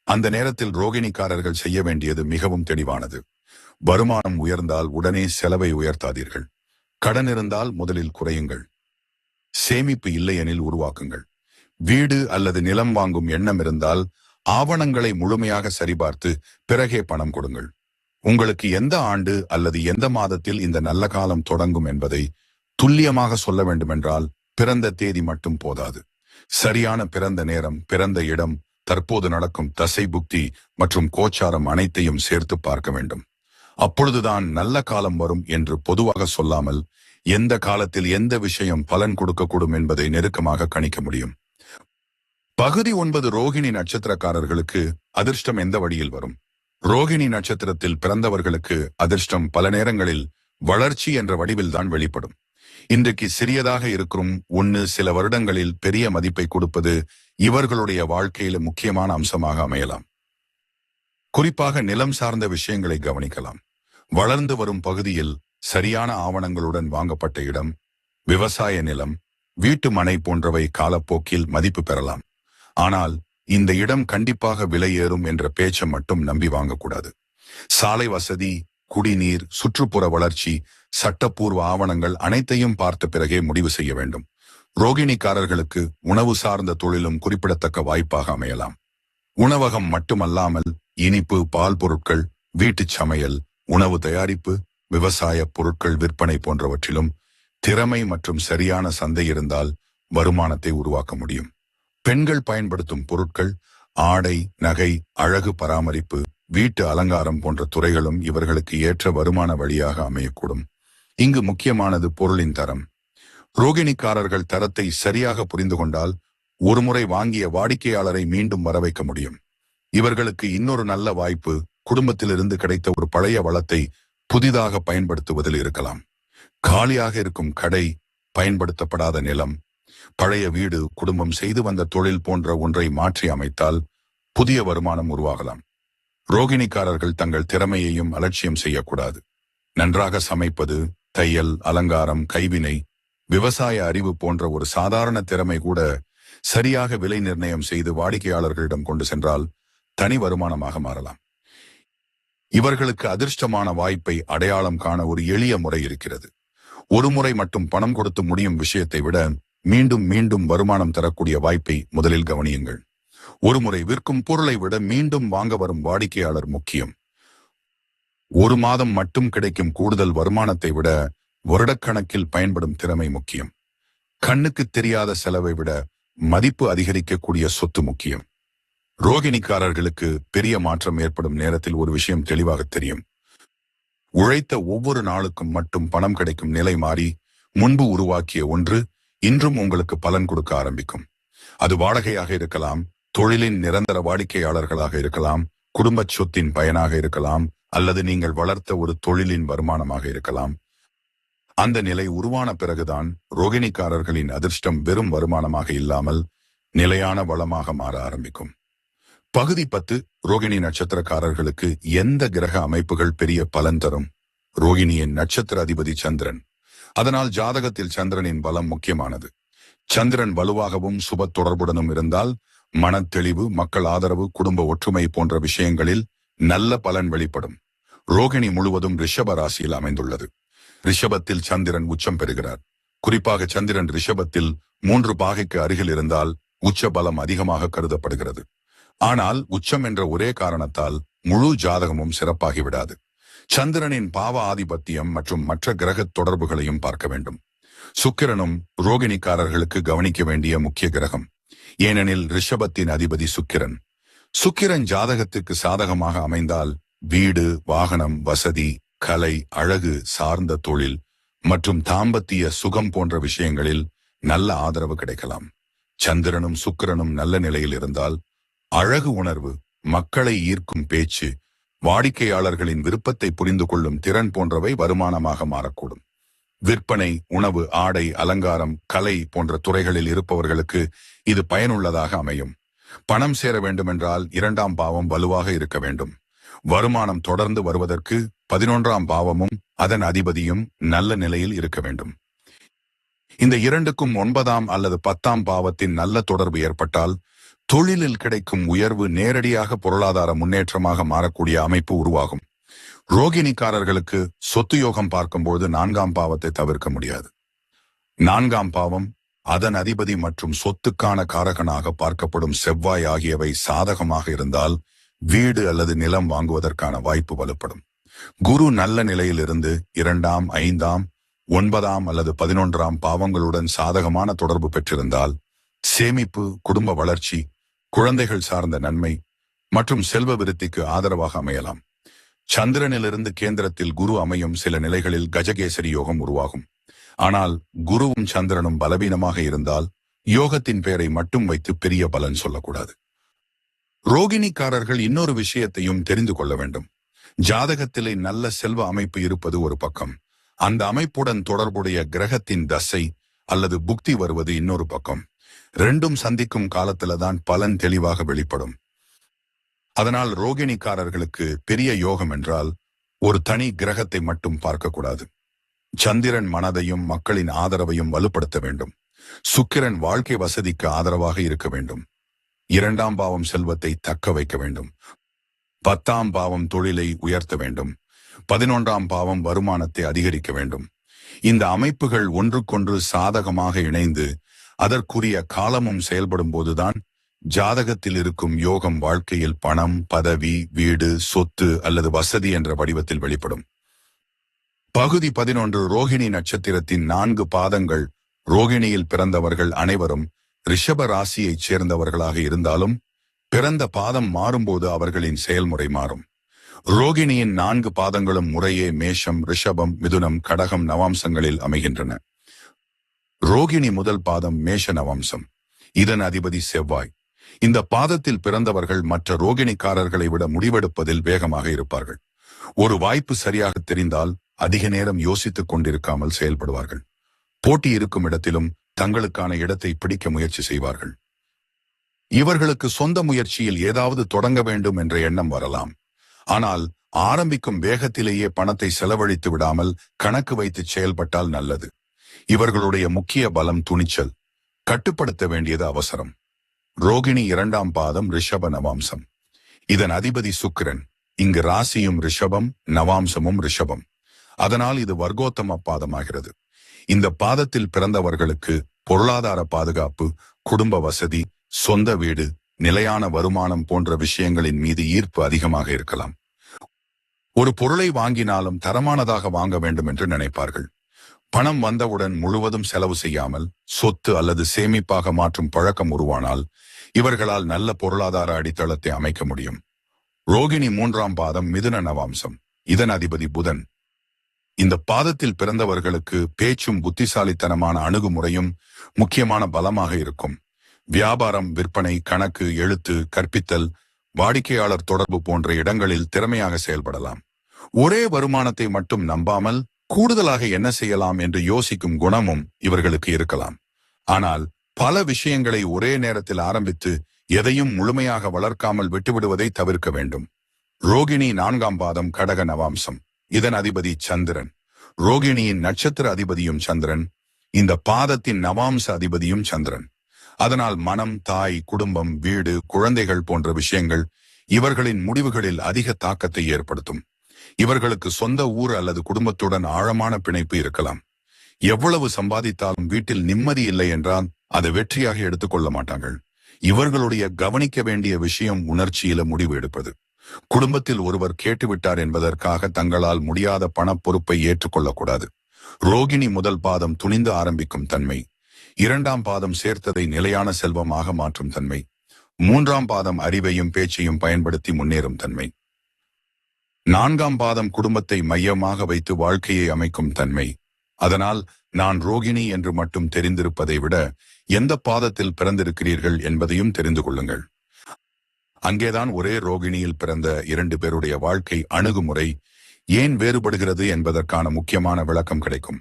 அந்த நேரத்தில் ரோகிணிக்காரர்கள் செய்ய வேண்டியது மிகவும் தெளிவானது. வருமானம் உயர்ந்தால் உடனே செலவை உயர்த்தாதீர்கள். கடன் இருந்தால் முதலில் குறையுங்கள். சேமிப்பு இல்லையெனில் உருவாக்குங்கள். வீடு அல்லது நிலம் வாங்கும் எண்ணம் இருந்தால் ஆவணங்களை முழுமையாக சரிபார்த்து பிறகே பணம் கொடுங்கள். உங்களுக்கு எந்த ஆண்டு அல்லது எந்த மாதத்தில் இந்த நல்ல காலம் தொடங்கும் என்பதை துல்லியமாக சொல்ல வேண்டுமென்றால் பிறந்த தேதி மட்டும் போதாது. சரியான பிறந்த நேரம், பிறந்த இடம், தற்போது நடக்கும் தசை புக்தி மற்றும் கோச்சாரம் அனைத்தையும் சேர்த்து பார்க்க வேண்டும். அப்பொழுதுதான் நல்ல காலம் வரும் என்று பொதுவாக சொல்லாமல் எந்த காலத்தில் எந்த விஷயம் பலன் கொடுக்கக்கூடும் என்பதை நெருக்கமாக கணிக்க முடியும். பகுதி 9. ரோகிணி நட்சத்திரக்காரர்களுக்கு அதிர்ஷ்டம் எந்த வழியில் வரும்? ரோகிணி நட்சத்திரத்தில் பிறந்தவர்களுக்கு அதிர்ஷ்டம் பல நேரங்களில் வளர்ச்சி என்ற வடிவில்தான் வெளிப்படும். இன்றைக்கு சிறியதாக இருக்கும் ஒன்று சில வருடங்களில் பெரிய மதிப்பை கொடுப்பது இவர்களுடைய வாழ்க்கையில முக்கியமான அம்சமாக அமையலாம். குறிப்பாக நிலம் சார்ந்த விஷயங்களை கவனிக்கலாம். வளர்ந்து வரும் பகுதியில் சரியான ஆவணங்களுடன் வாங்கப்பட்ட இடம், விவசாய நிலம், வீட்டு மனை போன்றவை காலப்போக்கில் மதிப்பு பெறலாம். ஆனால் இந்த இடம் கண்டிப்பாக விலை ஏறும் என்ற பேச்சை மட்டும் நம்பி வாங்கக்கூடாது. சாலை வசதி, குடிநீர், சுற்றுப்புற வளர்ச்சி, சட்டப்பூர்வ ஆவணங்கள் அனைத்தையும் பார்த்த பிறகே முடிவு செய்ய வேண்டும். ரோகிணிக்காரர்களுக்கு உணவு சார்ந்த தொழிலும் குறிப்பிடத்தக்க வாய்ப்பாக அமையலாம். உணவகம் மட்டுமல்லாமல் இனிப்பு, பால் பொருட்கள், வீட்டுச் சமையல், உணவு தயாரிப்பு, விவசாய பொருட்கள் விற்பனை போன்றவற்றிலும் திறமை மற்றும் சரியான சந்தை இருந்தால் வருமானத்தை உருவாக்க முடியும். பெண்கள் பயன்படுத்தும் பொருட்கள், ஆடை, நகை, அழகு பராமரிப்பு, வீட்டு அலங்காரம் போன்ற துறைகளும் இவர்களுக்கு ஏற்ற வருமான வழியாக அமையக்கூடும். இங்கு முக்கியமானது பொருளின் தரம். ரோகிணிக்காரர்கள் தரத்தை சரியாக புரிந்து கொண்டால் ஒருமுறை வாங்கிய வாடிக்கையாளரை மீண்டும் வரவைக்க முடியும். இவர்களுக்கு இன்னொரு நல்ல வாய்ப்பு குடும்பத்திலிருந்து கிடைத்த ஒரு பழைய வளத்தை புதிதாக பயன்படுத்துவதில் இருக்கலாம். காலியாக இருக்கும் கடை, பயன்படுத்தப்படாத நிலம், பழைய வீடு, குடும்பம் செய்து வந்த தொழில் போன்ற ஒன்றை மாற்றி அமைத்தால் புதிய வருமானம் உருவாகலாம். ரோகிணிக்காரர்கள் தங்கள் திறமையையும் அலட்சியம் செய்யக்கூடாது. நன்றாக சமைப்பது, தையல், அலங்காரம், கைவினை, விவசாய அறிவு போன்ற ஒரு சாதாரண திறமை கூட சரியாக விலை நிர்ணயம் செய்து வாடிக்கையாளர்களிடம் கொண்டு சென்றால் தனி வருமானமாக மாறலாம். இவர்களுக்கு அதிர்ஷ்டமான வாய்ப்பை அடையாளம் காண ஒரு எளிய முறை இருக்கிறது. ஒரு முறை மட்டும் பணம் கொடுத்து முடியும் விஷயத்தை விட மீண்டும் மீண்டும் வருமானம் தரக்கூடிய வாய்ப்பை முதலில் கவனியுங்கள். ஒரு முறை விற்கும் பொருளை விட மீண்டும் வாங்க வரும் வாடிக்கையாளர் முக்கியம். ஒரு மாதம் மட்டும் கிடைக்கும் கூடுதல் வருமானத்தை விட வருடக்கணக்கில் பயன்படும் திறமை முக்கியம். கண்ணுக்கு தெரியாத செலவை விட மதிப்பு அதிகரிக்கக்கூடிய சொத்து முக்கியம். ரோகிணிக்காரர்களுக்கு பெரிய மாற்றம் ஏற்படும் நேரத்தில் ஒரு விஷயம் தெளிவாக தெரியும். உழைத்த ஒவ்வொரு நாளுக்கும் மட்டும் பணம் கிடைக்கும் நிலை மாறி முன்பு உருவாக்கிய ஒன்று இன்றும் உங்களுக்கு பலன் கொடுக்க ஆரம்பிக்கும். அது வாடகையாக இருக்கலாம், தொழிலின் நிரந்தர வாடிக்கையாளர்களாக இருக்கலாம், குடும்ப சொத்தின் பயனாக இருக்கலாம், அல்லது நீங்கள் வளர்த்த ஒரு தொழிலின் வருமானமாக இருக்கலாம். அந்த நிலை உருவான பிறகுதான் ரோகிணிக்காரர்களின் அதிர்ஷ்டம் வெறும் வருமானமாக இல்லாமல் நிலையான வளமாக மாற ஆரம்பிக்கும். பகுதி 10. ரோகிணி நட்சத்திரக்காரர்களுக்கு எந்த கிரக அமைப்புகள் பெரிய பலன் தரும்? ரோகிணியின் நட்சத்திர அதிபதி சந்திரன். அதனால் ஜாதகத்தில் சந்திரனின் பலம் முக்கியமானது. சந்திரன் வலுவாகவும் சுப தொடர்புடனும் இருந்தால் மனத்தெளிவு, மக்கள் ஆதரவு, குடும்ப ஒற்றுமை போன்ற விஷயங்களில் நல்ல பலன் வெளிப்படும். ரோகிணி முழுவதும் ரிஷப ராசியில் அமைந்துள்ளது. ரிஷபத்தில் சந்திரன் உச்சம் பெறுகிறார். குறிப்பாக சந்திரன் ரிஷபத்தில் 3 பாகைக்கு அருகில் இருந்தால் உச்ச பலம் அதிகமாக கருதப்படுகிறது. ஆனால் உச்சம் என்ற ஒரே காரணத்தால் முழு ஜாதகமும் சிறப்பாகிவிடாது. சந்திரனின் பாவ ஆதிபத்தியம் மற்றும் மற்ற கிரக தொடர்புகளையும் பார்க்க வேண்டும். சுக்கிரனும் ரோகிணிக்காரர்களுக்கு கவனிக்க வேண்டிய முக்கிய கிரகம். ஏனெனில் ரிஷபத்தின் அதிபதி சுக்கிரன். சுக்கிரன் ஜாதகத்துக்கு சாதகமாக அமைந்தால் வீடு, வாகனம், வசதி, கலை, அழகு சார்ந்த தொழில் மற்றும் தாம்பத்திய சுகம் போன்ற விஷயங்களில் நல்ல ஆதரவு கிடைக்கலாம். சந்திரனும் சுக்கிரனும் நல்ல நிலையில் இருந்தால் அழகு உணர்வு, மக்களை ஈர்க்கும் பேச்சு, வாடிக்கையாளர்களின் விருப்பத்தை புரிந்து கொள்ளும் திறன் போன்றவை வருமானமாக மாறக்கூடும். விற்பனை, உணவு, ஆடை, அலங்காரம், கலை போன்ற துறைகளில் இருப்பவர்களுக்கு இது பயனுள்ளதாக அமையும். பணம் சேர வேண்டுமென்றால் 2ஆம் பாவம் வலுவாக இருக்க வேண்டும். வருமானம் தொடர்ந்து வருவதற்கு 11ஆம் பாவமும் அதன் அதிபதியும் நல்ல நிலையில் இருக்க வேண்டும். இந்த இரண்டுக்கும் 9ஆம் அல்லது 10ஆம் பாவத்தின் நல்ல தொடர்பு ஏற்பட்டால் தொழிலில் கிடைக்கும் உயர்வு நேரடியாக பொருளாதார முன்னேற்றமாக மாறக்கூடிய அமைப்பு உருவாகும். ரோகிணிக்காரர்களுக்கு சொத்து யோகம் பார்க்கும்போது 4ஆம் பாவத்தை தவிர்க்க முடியாது. 4ஆம் பாவம், அதன் அதிபதி மற்றும் சொத்துக்கான காரகனாக பார்க்கப்படும் செவ்வாய் ஆகியவை சாதகமாக இருந்தால் வீடு அல்லது நிலம் வாங்குவதற்கான வாய்ப்பு வலுப்படும். குரு நல்ல நிலையில் இருந்து 2ஆம், 5ஆம், 9ஆம் அல்லது 11ஆம் பாவங்களுடன் சாதகமான தொடர்பு பெற்றிருந்தால் சேமிப்பு, குடும்ப வளர்ச்சி, குழந்தைகள் சார்ந்த நன்மை மற்றும் செல்வ விருத்திக்கு ஆதரவாக அமையலாம். சந்திரனிலிருந்து கேந்திரத்தில் குரு அமையும் சில நிலைகளில் கஜகேசரி யோகம் உருவாகும். ஆனால் குருவும் சந்திரனும் பலவீனமாக இருந்தால் யோகத்தின் பெயரை மட்டும் வைத்து பெரிய பலன் சொல்லக்கூடாது. ரோகிணிக்காரர்கள் இன்னொரு விஷயத்தையும் தெரிந்து கொள்ள வேண்டும். ஜாதகத்திலே நல்ல செல்வ அமைப்பு இருப்பது ஒரு பக்கம், அந்த அமைப்புடன் தொடர்புடைய கிரகத்தின் தசை அல்லது புக்தி வருவது இன்னொரு பக்கம். ரெண்டும் சந்திக்கும் காலத்துலதான் பலன் தெளிவாக வெளிப்படும். அதனால் ரோகிணிக்காரர்களுக்கு பெரிய யோகம் என்றால் ஒரு தனி கிரகத்தை மட்டும் பார்க்கக்கூடாது. சந்திரன் மனதையும் மக்களின் ஆதரவையும் வலுப்படுத்த வேண்டும். சுக்கிரன் வாழ்க்கை வசதிக்கு ஆதரவாக இருக்க வேண்டும். 2ஆம் பாவம் செல்வத்தை தக்க வைக்க வேண்டும். 10ஆம் பாவம் தொழிலை உயர்த்த வேண்டும். 11ஆம் பாவம் வருமானத்தை அதிகரிக்க வேண்டும். இந்த அமைப்புகள் ஒன்றுக்கொன்று சாதகமாக இணைந்து அதற்குரிய காலமும் செயல்படும் போதுதான் ஜாதகத்தில் இருக்கும் யோகம் வாழ்க்கையில் பணம், பதவி, வீடு, சொத்து அல்லது வசதி என்ற வடிவத்தில் வெளிப்படும். பகுதி 11. ரோகிணி நட்சத்திரத்தின் 4 பாதங்கள். ரோகிணியில் பிறந்தவர்கள் அனைவரும் ரிஷப ராசியைச் சேர்ந்தவர்களாக இருந்தாலும் பிறந்த பாதம் மாறும்போது அவர்களின் செயல்முறை மாறும். ரோகிணியின் 4 பாதங்களும் முறையே மேஷம், ரிஷபம், மிதுனம், கடகம் நவாம்சங்களில் அமைகின்றன. ரோகிணி முதல் பாதம் மேஷ நவாம்சம். இதன் அதிபதி செவ்வாய். இந்த பாதத்தில் பிறந்தவர்கள் மற்ற ரோகிணிக்காரர்களை விட முடிவெடுப்பதில் வேகமாக இருப்பார்கள். ஒரு வாய்ப்பு சரியாக தெரிந்தால் அதிக நேரம் யோசித்துக் கொண்டிருக்காமல் செயல்படுவார்கள். போட்டி இருக்கும் இடத்திலும் தங்களுக்கான இடத்தை பிடிக்க முயற்சி செய்வார்கள். இவர்களுக்கு சொந்த முயற்சியில் ஏதாவது தொடங்க வேண்டும் என்ற எண்ணம் வரலாம். ஆனால் ஆரம்பிக்கும் வேகத்திலேயே பணத்தை செலவழித்து விடாமல் கணக்கு வைத்து செயல்பட்டால் நல்லது. இவர்களுடைய முக்கிய பலம் துணிச்சல். கட்டுப்படுத்த வேண்டியது அவசரம். ரோகிணி 2ஆம் பாதம் ரிஷப நவாம்சம். இதன் அதிபதி சுக்கிரன். இங்கு ராசியும் ரிஷபம், நவாம்சமும் ரிஷபம். அதனால் இது வர்க்கோத்தம பாதமாகிறது. இந்த பாதத்தில் பிறந்தவர்களுக்கு பொருளாதார பாதுகாப்பு, குடும்ப வசதி, சொந்த வீடு, நிலையான வருமானம் போன்ற விஷயங்களின் மீது ஈர்ப்பு அதிகமாக இருக்கலாம். ஒரு பொருளை வாங்கினாலும் தரமானதாக வாங்க வேண்டும் என்று நினைப்பார்கள். பணம் வந்தவுடன் முழுவதும் செலவு செய்யாமல் சொத்து அல்லது சேமிப்பாக மாற்றும் பழக்கம் உருவானால் இவர்களால் நல்ல பொருளாதார அடித்தளத்தை அமைக்க முடியும். ரோகிணி 3ஆம் பாதம் மிதுன நவாம்சம். இதன் அதிபதி புதன். இந்த பாதத்தில் பிறந்தவர்களுக்கு பேச்சும் புத்திசாலித்தனமான அணுகுமுறையும் முக்கியமான பலமாக இருக்கும். வியாபாரம், விற்பனை, கணக்கு, எழுத்து, கற்பித்தல், வாடிக்கையாளர் தொடர்பு போன்ற இடங்களில் திறமையாக செயல்படலாம். ஒரே வருமானத்தை மட்டும் நம்பாமல் கூடுதலாக என்ன செய்யலாம் என்று யோசிக்கும் குணமும் இவர்களுக்கு இருக்கலாம். ஆனால் பல விஷயங்களை ஒரே நேரத்தில் ஆரம்பித்து எதையும் முழுமையாக வளர்க்காமல் விட்டுவிடுவதை தவிர்க்க வேண்டும். ரோகிணி 4ஆம் பாதம் கடக நவாம்சம். இதன் அதிபதி சந்திரன். ரோகிணியின் நட்சத்திர அதிபதியும் சந்திரன். இந்த பாதத்தின் நவாம்ச அதிபதியும் சந்திரன். அதனால் மனம், தாய், குடும்பம், வீடு, குழந்தைகள் போன்ற விஷயங்கள் இவர்களின் முடிவுகளில் அதிக தாக்கத்தை ஏற்படுத்தும். இவர்களுக்கு சொந்த ஊர் அல்லது குடும்பத்துடன் ஆழமான பிணைப்பு இருக்கலாம். எவ்வளவு சம்பாதித்தாலும் வீட்டில் நிம்மதி இல்லை என்றால் அதை வெற்றியாக எடுத்துக்கொள்ள மாட்டார்கள். இவர்களுடைய கவனிக்க வேண்டிய விஷயம் உணர்ச்சியில முடிவு எடுப்பது. குடும்பத்தில் ஒருவர் கேட்டுவிட்டார் என்பதற்காக தங்களால் முடியாத பணப் பொறுப்பை ஏற்றுக்கொள்ளக்கூடாது. ரோகிணி முதல் பாதம் துணிந்து ஆரம்பிக்கும் தன்மை, இரண்டாம் பாதம் சேர்த்ததை நிலையான செல்வமாக மாற்றும் தன்மை, மூன்றாம் பாதம் அறிவையும் பேச்சையும் பயன்படுத்தி முன்னேறும் தன்மை, நான்காம் பாதம் குடும்பத்தை மையமாக வைத்து வாழ்க்கையை அமைக்கும் தன்மை. அதனால் நான் ரோகிணி என்று மட்டும் தெரிந்திருப்பதை விட எந்த பாதத்தில் பிறந்திருக்கிறீர்கள் என்பதையும் தெரிந்து கொள்ளுங்கள். அங்கேதான் ஒரே ரோகிணியில் பிறந்த 2 பேருடைய வாழ்க்கை அணுகுமுறை ஏன் வேறுபடுகிறது என்பதற்கான முக்கியமான விளக்கம் கிடைக்கும்.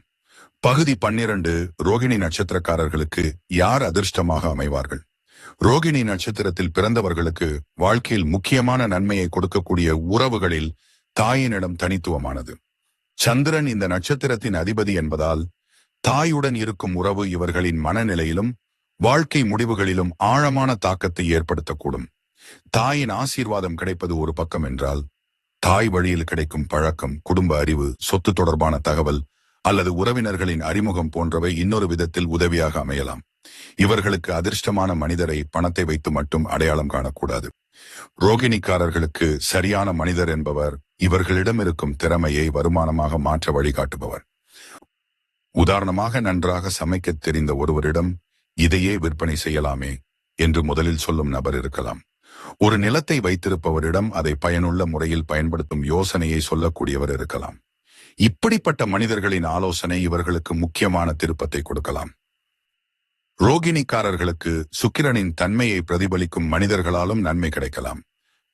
பகுதி 12. ரோகிணி நட்சத்திரக்காரர்களுக்கு யார் அதிர்ஷ்டமாக அமைவார்கள்? ரோகிணி நட்சத்திரத்தில் பிறந்தவர்களுக்கு வாழ்க்கையில் முக்கியமான நன்மையை கொடுக்கக்கூடிய உறவுகளில் தாயினிடம் தனித்துவமானது. சந்திரன் இந்த நட்சத்திரத்தின் அதிபதி என்பதால் தாயுடன் இருக்கும் உறவு இவர்களின் மனநிலையிலும் வாழ்க்கை முடிவுகளிலும் ஆழமான தாக்கத்தை ஏற்படுத்தக்கூடும். தாயின் ஆசீர்வாதம் கிடைப்பது ஒரு பக்கம் என்றால், தாய் வழியில் கிடைக்கும் பழக்கம், குடும்ப அறிவு, சொத்து தொடர்பான தகவல் அல்லது உறவினர்களின் அறிமுகம் போன்றவை இன்னொரு விதத்தில் உதவியாக அமையலாம். இவர்களுக்கு அதிர்ஷ்டமான மனிதரை பணத்தை வைத்து மட்டும் அடையாளம் காணக்கூடாது. ரோகிணிக்காரர்களுக்கு சரியான மனிதர் என்பவர் இவர்களிடம் இருக்கும் திறமையை வருமானமாக மாற்ற வழிகாட்டுபவர். உதாரணமாக, நன்றாக சமைக்க தெரிந்த ஒருவரிடம் இதையே விற்பனை செய்யலாமே என்று முதலில் சொல்லும் நபர் இருக்கலாம். ஒரு நிலத்தை வைத்திருப்பவரிடம் அதை பயனுள்ள முறையில் பயன்படுத்தும் யோசனையை சொல்லக்கூடியவர் இருக்கலாம். இப்படிப்பட்ட மனிதர்களின் ஆலோசனை இவர்களுக்கு முக்கியமான திருப்பத்தை கொடுக்கலாம். ரோகிணிக்காரர்களுக்கு சுக்கிரனின் தன்மையை பிரதிபலிக்கும் மனிதர்களாலும் நன்மை கிடைக்கலாம்.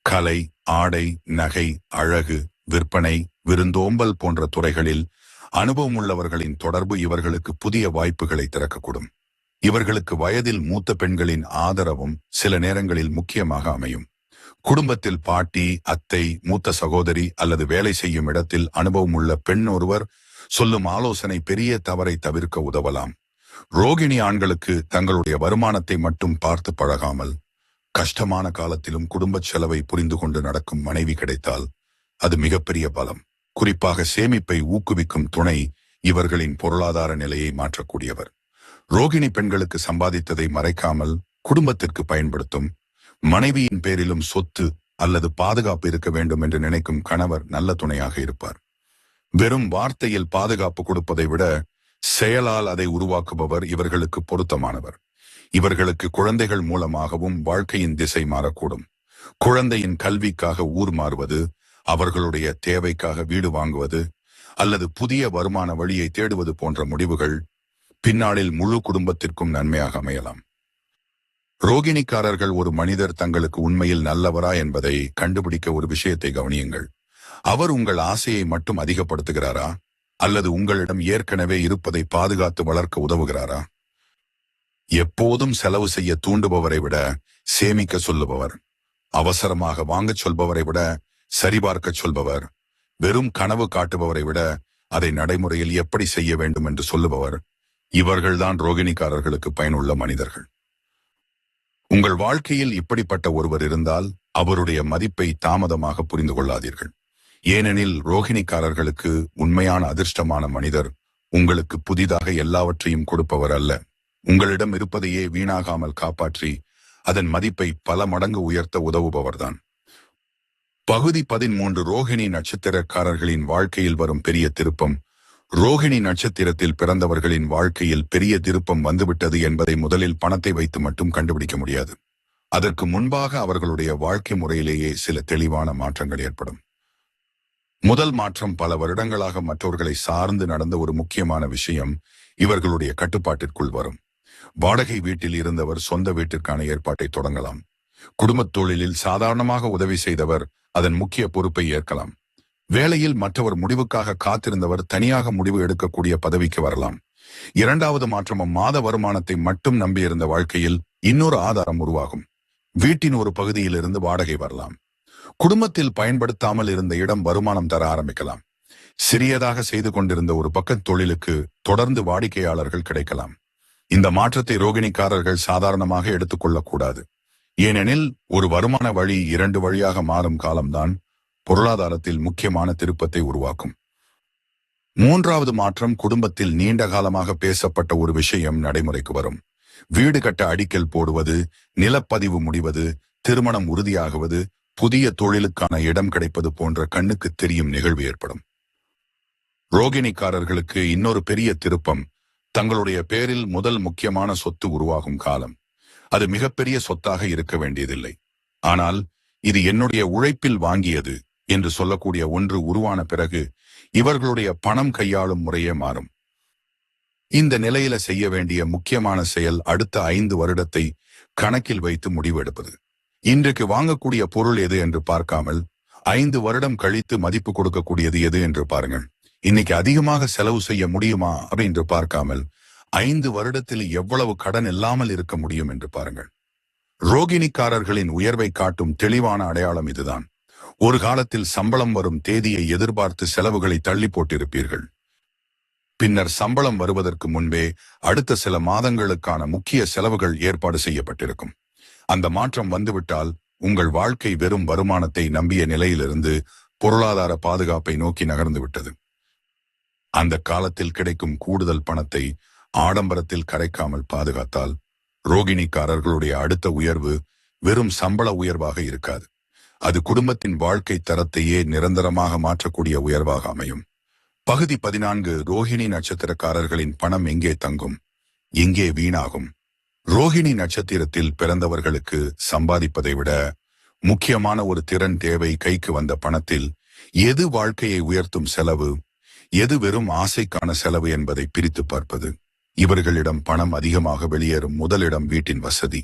கலை, ஆடை, நகை, அழகு, விற்பனை, விருந்தோம்பல் போன்ற துறைகளில் அனுபவம் உள்ளவர்களின் தொடர்பு இவர்களுக்கு புதிய வாய்ப்புகளை திறக்கக்கூடும். இவர்களுக்கு வயதில் மூத்த பெண்களின் ஆதரவும் சில நேரங்களில் முக்கியமாக அமையும். குடும்பத்தில் பாட்டி, அத்தை, மூத்த சகோதரி அல்லது வேலை செய்யும் இடத்தில் அனுபவம் உள்ள பெண் ஒருவர் சொல்லும் ஆலோசனை பெரிய தவறை தவிர்க்க உதவலாம். ரோகிணி ஆண்களுக்கு தங்களுடைய வருமானத்தை மட்டும் பார்த்து பழகாமல் கஷ்டமான காலத்திலும் குடும்ப செலவை புரிந்து கொண்டு நடக்கும் மனைவி கிடைத்தால் அது மிகப்பெரிய பலம். குறிப்பாக சேமிப்பை ஊக்குவிக்கும் துணை இவர்களின் பொருளாதார நிலையை மாற்றக்கூடியவர். ரோகிணி பெண்களுக்கு சம்பாதித்ததை மறைக்காமல் குடும்பத்திற்கு பயன்படுத்தும், மனைவியின் பேரிலும் சொத்து அல்லது பாதுகாப்பு இருக்க வேண்டும் என்று நினைக்கும் கணவர் நல்ல துணையாக இருப்பார். வெறும் வார்த்தையில் பாதுகாப்பு கொடுப்பதை விட செயலால் அதை உருவாக்குபவர் இவர்களுக்கு பொருத்தமானவர். இவர்களுக்கு குழந்தைகள் மூலமாகவும் வாழ்க்கையின் திசை மாறக்கூடும். குழந்தையின் கல்விக்காக ஊர் மாறுவது, அவர்களுடைய தேவைக்காக வீடு வாங்குவது அல்லது புதிய வருமான வழியை தேடுவது போன்ற முடிவுகள் பின்னாளில் முழு குடும்பத்திற்கும் நன்மையாக அமையலாம். ரோகிணிக்காரர்கள் ஒரு மனிதர் தங்களுக்கு உண்மையில் நல்லவரா என்பதை கண்டுபிடிக்க ஒரு விஷயத்தை கவனியுங்கள். அவர் உங்கள் ஆசையை மட்டும் அதிகப்படுத்துகிறாரா அல்லது உங்களிடம் ஏற்கனவே இருப்பதை பாதுகாத்து வளர்க்க உதவுகிறாரா? எப்போதும் செலவு செய்ய தூண்டுபவரை விட சேமிக்க சொல்லுபவர், அவசரமாக வாங்கச் சொல்பவரை விட சரிபார்க்க சொல்பவர், வெறும் கனவு காட்டுபவரை விட அதை நடைமுறையில் எப்படி செய்ய வேண்டும் என்று சொல்லுபவர், இவர்கள்தான் ரோகிணிக்காரர்களுக்கு பயனுள்ள மனிதர்கள். உங்கள் வாழ்க்கையில் இப்படிப்பட்ட ஒருவர் இருந்தால் அவருடைய மதிப்பை தாமதமாக புரிந்து கொள்ளாதீர்கள். ஏனெனில் ரோகிணிக்காரர்களுக்கு உண்மையான அதிர்ஷ்டமான மனிதர் உங்களுக்கு புதிதாக எல்லாவற்றையும் கொடுப்பவர் அல்ல, உங்களிடம் இருப்பதையே வீணாகாமல் காப்பாற்றி அதன் மதிப்பை பல மடங்கு உயர்த்த உதவுபவர்தான். பகுதி 13. ரோகிணி நட்சத்திரக்காரர்களின் வாழ்க்கையில் வரும் பெரிய திருப்பம். ரோகிணி நட்சத்திரத்தில் பிறந்தவர்களின் வாழ்க்கையில் பெரிய திருப்பம் வந்துவிட்டது என்பதை முதலில் பணத்தை வைத்து மட்டும் கண்டுபிடிக்க முடியாது. அதற்கு முன்பாக அவர்களுடைய வாழ்க்கை முறையிலேயே சில தெளிவான மாற்றங்கள் ஏற்படும். முதல் மாற்றம், பல வருடங்களாக மற்றவர்களை சார்ந்து நடந்த ஒரு முக்கியமான விஷயம் இவர்களுடைய கட்டுப்பாட்டிற்குள் வரும். வாடகை வீட்டில் இருந்தவர் சொந்த வீட்டிற்கான ஏற்பாட்டை தொடங்கலாம். குடும்பத் தொழிலில் சாதாரணமாக உதவி செய்தவர் அதன் முக்கிய பொறுப்பை ஏற்கலாம். வேலையில் மற்றவர் முடிவுக்காக காத்திருந்தவர் தனியாக முடிவு எடுக்கக்கூடிய பதவிக்கு வரலாம். இரண்டாவது மாற்றம், மாத வருமானத்தை மட்டும் நம்பியிருந்த வாழ்க்கையில் இன்னொரு ஆதாரம் உருவாகும். வீட்டின் ஒரு பகுதியிலிருந்து வாடகை வரலாம். குடும்பத்தில் பயன்படுத்தாமல் இருந்த இடம் வருமானம் தர ஆரம்பிக்கலாம். சிறியதாக செய்து கொண்டிருந்த ஒரு பக்கத் தொழிலுக்கு தொடர்ந்து வாடிக்கையாளர்கள் கிடைக்கலாம். இந்த மாற்றத்தை ரோகிணிக்காரர்கள் சாதாரணமாக எடுத்துக்கொள்ளக்கூடாது. ஏனெனில் ஒரு வருமான வழி 2 வழியாக மாறும் காலம்தான் பொருளாதாரத்தில் முக்கியமான திருப்பத்தை உருவாக்கும். மூன்றாவது மாற்றம், குடும்பத்தில் நீண்ட காலமாக பேசப்பட்ட ஒரு விஷயம் நடைமுறைக்கு வரும். வீடு கட்ட அடிக்கல் போடுவது, நிலப்பதிவு முடிவது, திருமணம் உறுதியாகுவது, புதிய தொழிலுக்கான இடம் கிடைப்பது போன்ற கண்ணுக்கு தெரியும் நிகழ்வு ஏற்படும். ரோகிணிக்காரர்களுக்கு இன்னொரு பெரிய திருப்பம் தங்களுடைய பேரில் முதல் முக்கியமான சொத்து உருவாகும் காலம். அது மிகப்பெரிய சொத்தாக இருக்க வேண்டியதில்லை. ஆனால் இது என்னுடைய உழைப்பில் வாங்கியது என்று சொல்லக்கூடிய ஒன்று உருவான பிறகு இவர்களுடைய பணம் கையாளும் முறையே மாறும். இந்த நிலையில செய்ய வேண்டிய முக்கியமான செயல் அடுத்த 5 வருடத்தை கணக்கில் வைத்து முடிவெடுப்பது. இன்றைக்கு வாங்கக்கூடிய பொருள் எது என்று பார்க்காமல் 5 வருடம் கழித்து மதிப்பு கொடுக்கக்கூடியது எது என்று பாருங்கள். இன்னைக்கு அதிகமாக செலவு செய்ய முடியுமா அப்படின்னு பார்க்காமல் 5 வருடத்தில் எவ்வளவு கடன் இல்லாமல் இருக்க முடியும் என்று பாருங்கள். ரோகிணிக்காரர்களின் உயர்வை காட்டும் தெளிவான அடையாளம் இதுதான். ஒரு காலத்தில் சம்பளம் வரும் தேதியை எதிர்பார்த்து செலவுகளை தள்ளி போட்டிருப்பீர்கள். பின்னர் சம்பளம் வருவதற்கு முன்பே அடுத்த சில மாதங்களுக்கான முக்கிய செலவுகள் ஏற்பாடு செய்யப்பட்டிருக்கும். அந்த மாற்றம் வந்துவிட்டால் உங்கள் வாழ்க்கை வெறும் வருமானத்தை நம்பிய நிலையிலிருந்து பொருளாதார பாதுகாப்பை நோக்கி நகர்ந்து விட்டது. அந்த காலத்தில் கிடைக்கும் கூடுதல் பணத்தை ஆடம்பரத்தில் கரைக்காமல் பாதுகாத்தால் ரோகிணிக்காரர்களுடைய அடுத்த உயர்வு வெறும் சம்பள உயர்வாக இருக்காது. அது குடும்பத்தின் வாழ்க்கை தரத்தையே நிரந்தரமாக மாற்றக்கூடிய உயர்வாக அமையும். பகுதி 14. ரோகிணி நட்சத்திரக்காரர்களின் பணம் எங்கே தங்கும், எங்கே வீணாகும்? ரோகிணி நட்சத்திரத்தில் பிறந்தவர்களுக்கு சம்பாதிப்பதை விட முக்கியமான ஒரு திறன் தேவை. கைக்கு வந்த பணத்தில் எது வாழ்க்கையை உயர்த்தும் செலவு, எது வெறும் ஆசைக்கான செலவு என்பதை பிரித்து பார்ப்பது. இவர்களிடம் பணம் அதிகமாக வெளியேறும் முதலிடம் வீட்டின் வசதி.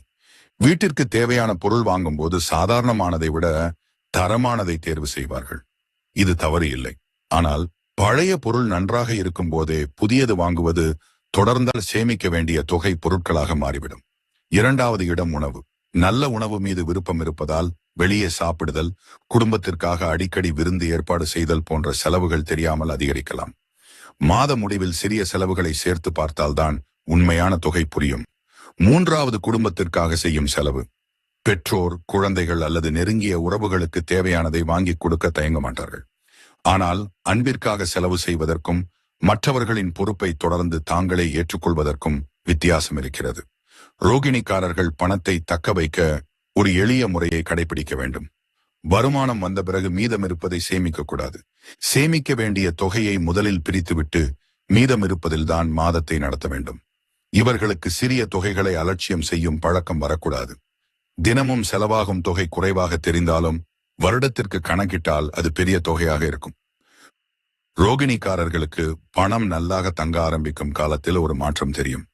வீட்டிற்கு தேவையான பொருள் வாங்கும் போது சாதாரணமானதை விட தரமானதை தேர்வு செய்வார்கள். இது தவறு இல்லை. ஆனால் பழைய பொருள் நன்றாக இருக்கும் போதே புதியது வாங்குவது தொடர்ந்தால் சேமிக்க வேண்டிய தொகை பொருட்களாக மாறிவிடும். 2வது இடம் உணவு. நல்ல உணவு மீது விருப்பம் இருப்பதால் வெளியே சாப்பிடுதல், குடும்பத்திற்காக அடிக்கடி விருந்து ஏற்பாடு செய்தல் போன்ற செலவுகள் தெரியாமல் அதிகரிக்கலாம். மாத முடிவில் சிறிய செலவுகளை சேர்த்து பார்த்தால்தான் உண்மையான தொகை புரியும். 3வது குடும்பத்திற்காக செய்யும் செலவு. பெற்றோர், குழந்தைகள் அல்லது நெருங்கிய உறவுகளுக்கு தேவையானதை வாங்கி கொடுக்க தயங்க மாட்டார்கள். ஆனால் அன்பிற்காக செலவு செய்வதற்கும் மற்றவர்களின் பொறுப்பை தொடர்ந்து தாங்களே ஏற்றுக்கொள்வதற்கும் வித்தியாசம் இருக்கிறது. ரோகிணிக்காரர்கள் பணத்தை தக்க வைக்க ஒரு எளிய முறையை கடைபிடிக்க வேண்டும். வருமானம் வந்த பிறகு மீதம் இருப்பதை சேமிக்க கூடாது. சேமிக்க வேண்டிய தொகையை முதலில் பிரித்துவிட்டு மீதம் இருப்பதில்தான் மாதத்தை நடத்த வேண்டும். இவர்களுக்கு சிறிய தொகைகளை அலட்சியம் செய்யும் பழக்கம் வரக்கூடாது. தினமும் செலவாகும் தொகை குறைவாக தெரிந்தாலும் வருடத்திற்கு கணக்கிட்டால் அது பெரிய தொகையாக இருக்கும். ரோகிணிக்காரர்களுக்கு பணம் நல்லாக தங்க ஆரம்பிக்கும் காலத்தில் ஒரு மாற்றம் தெரியும்.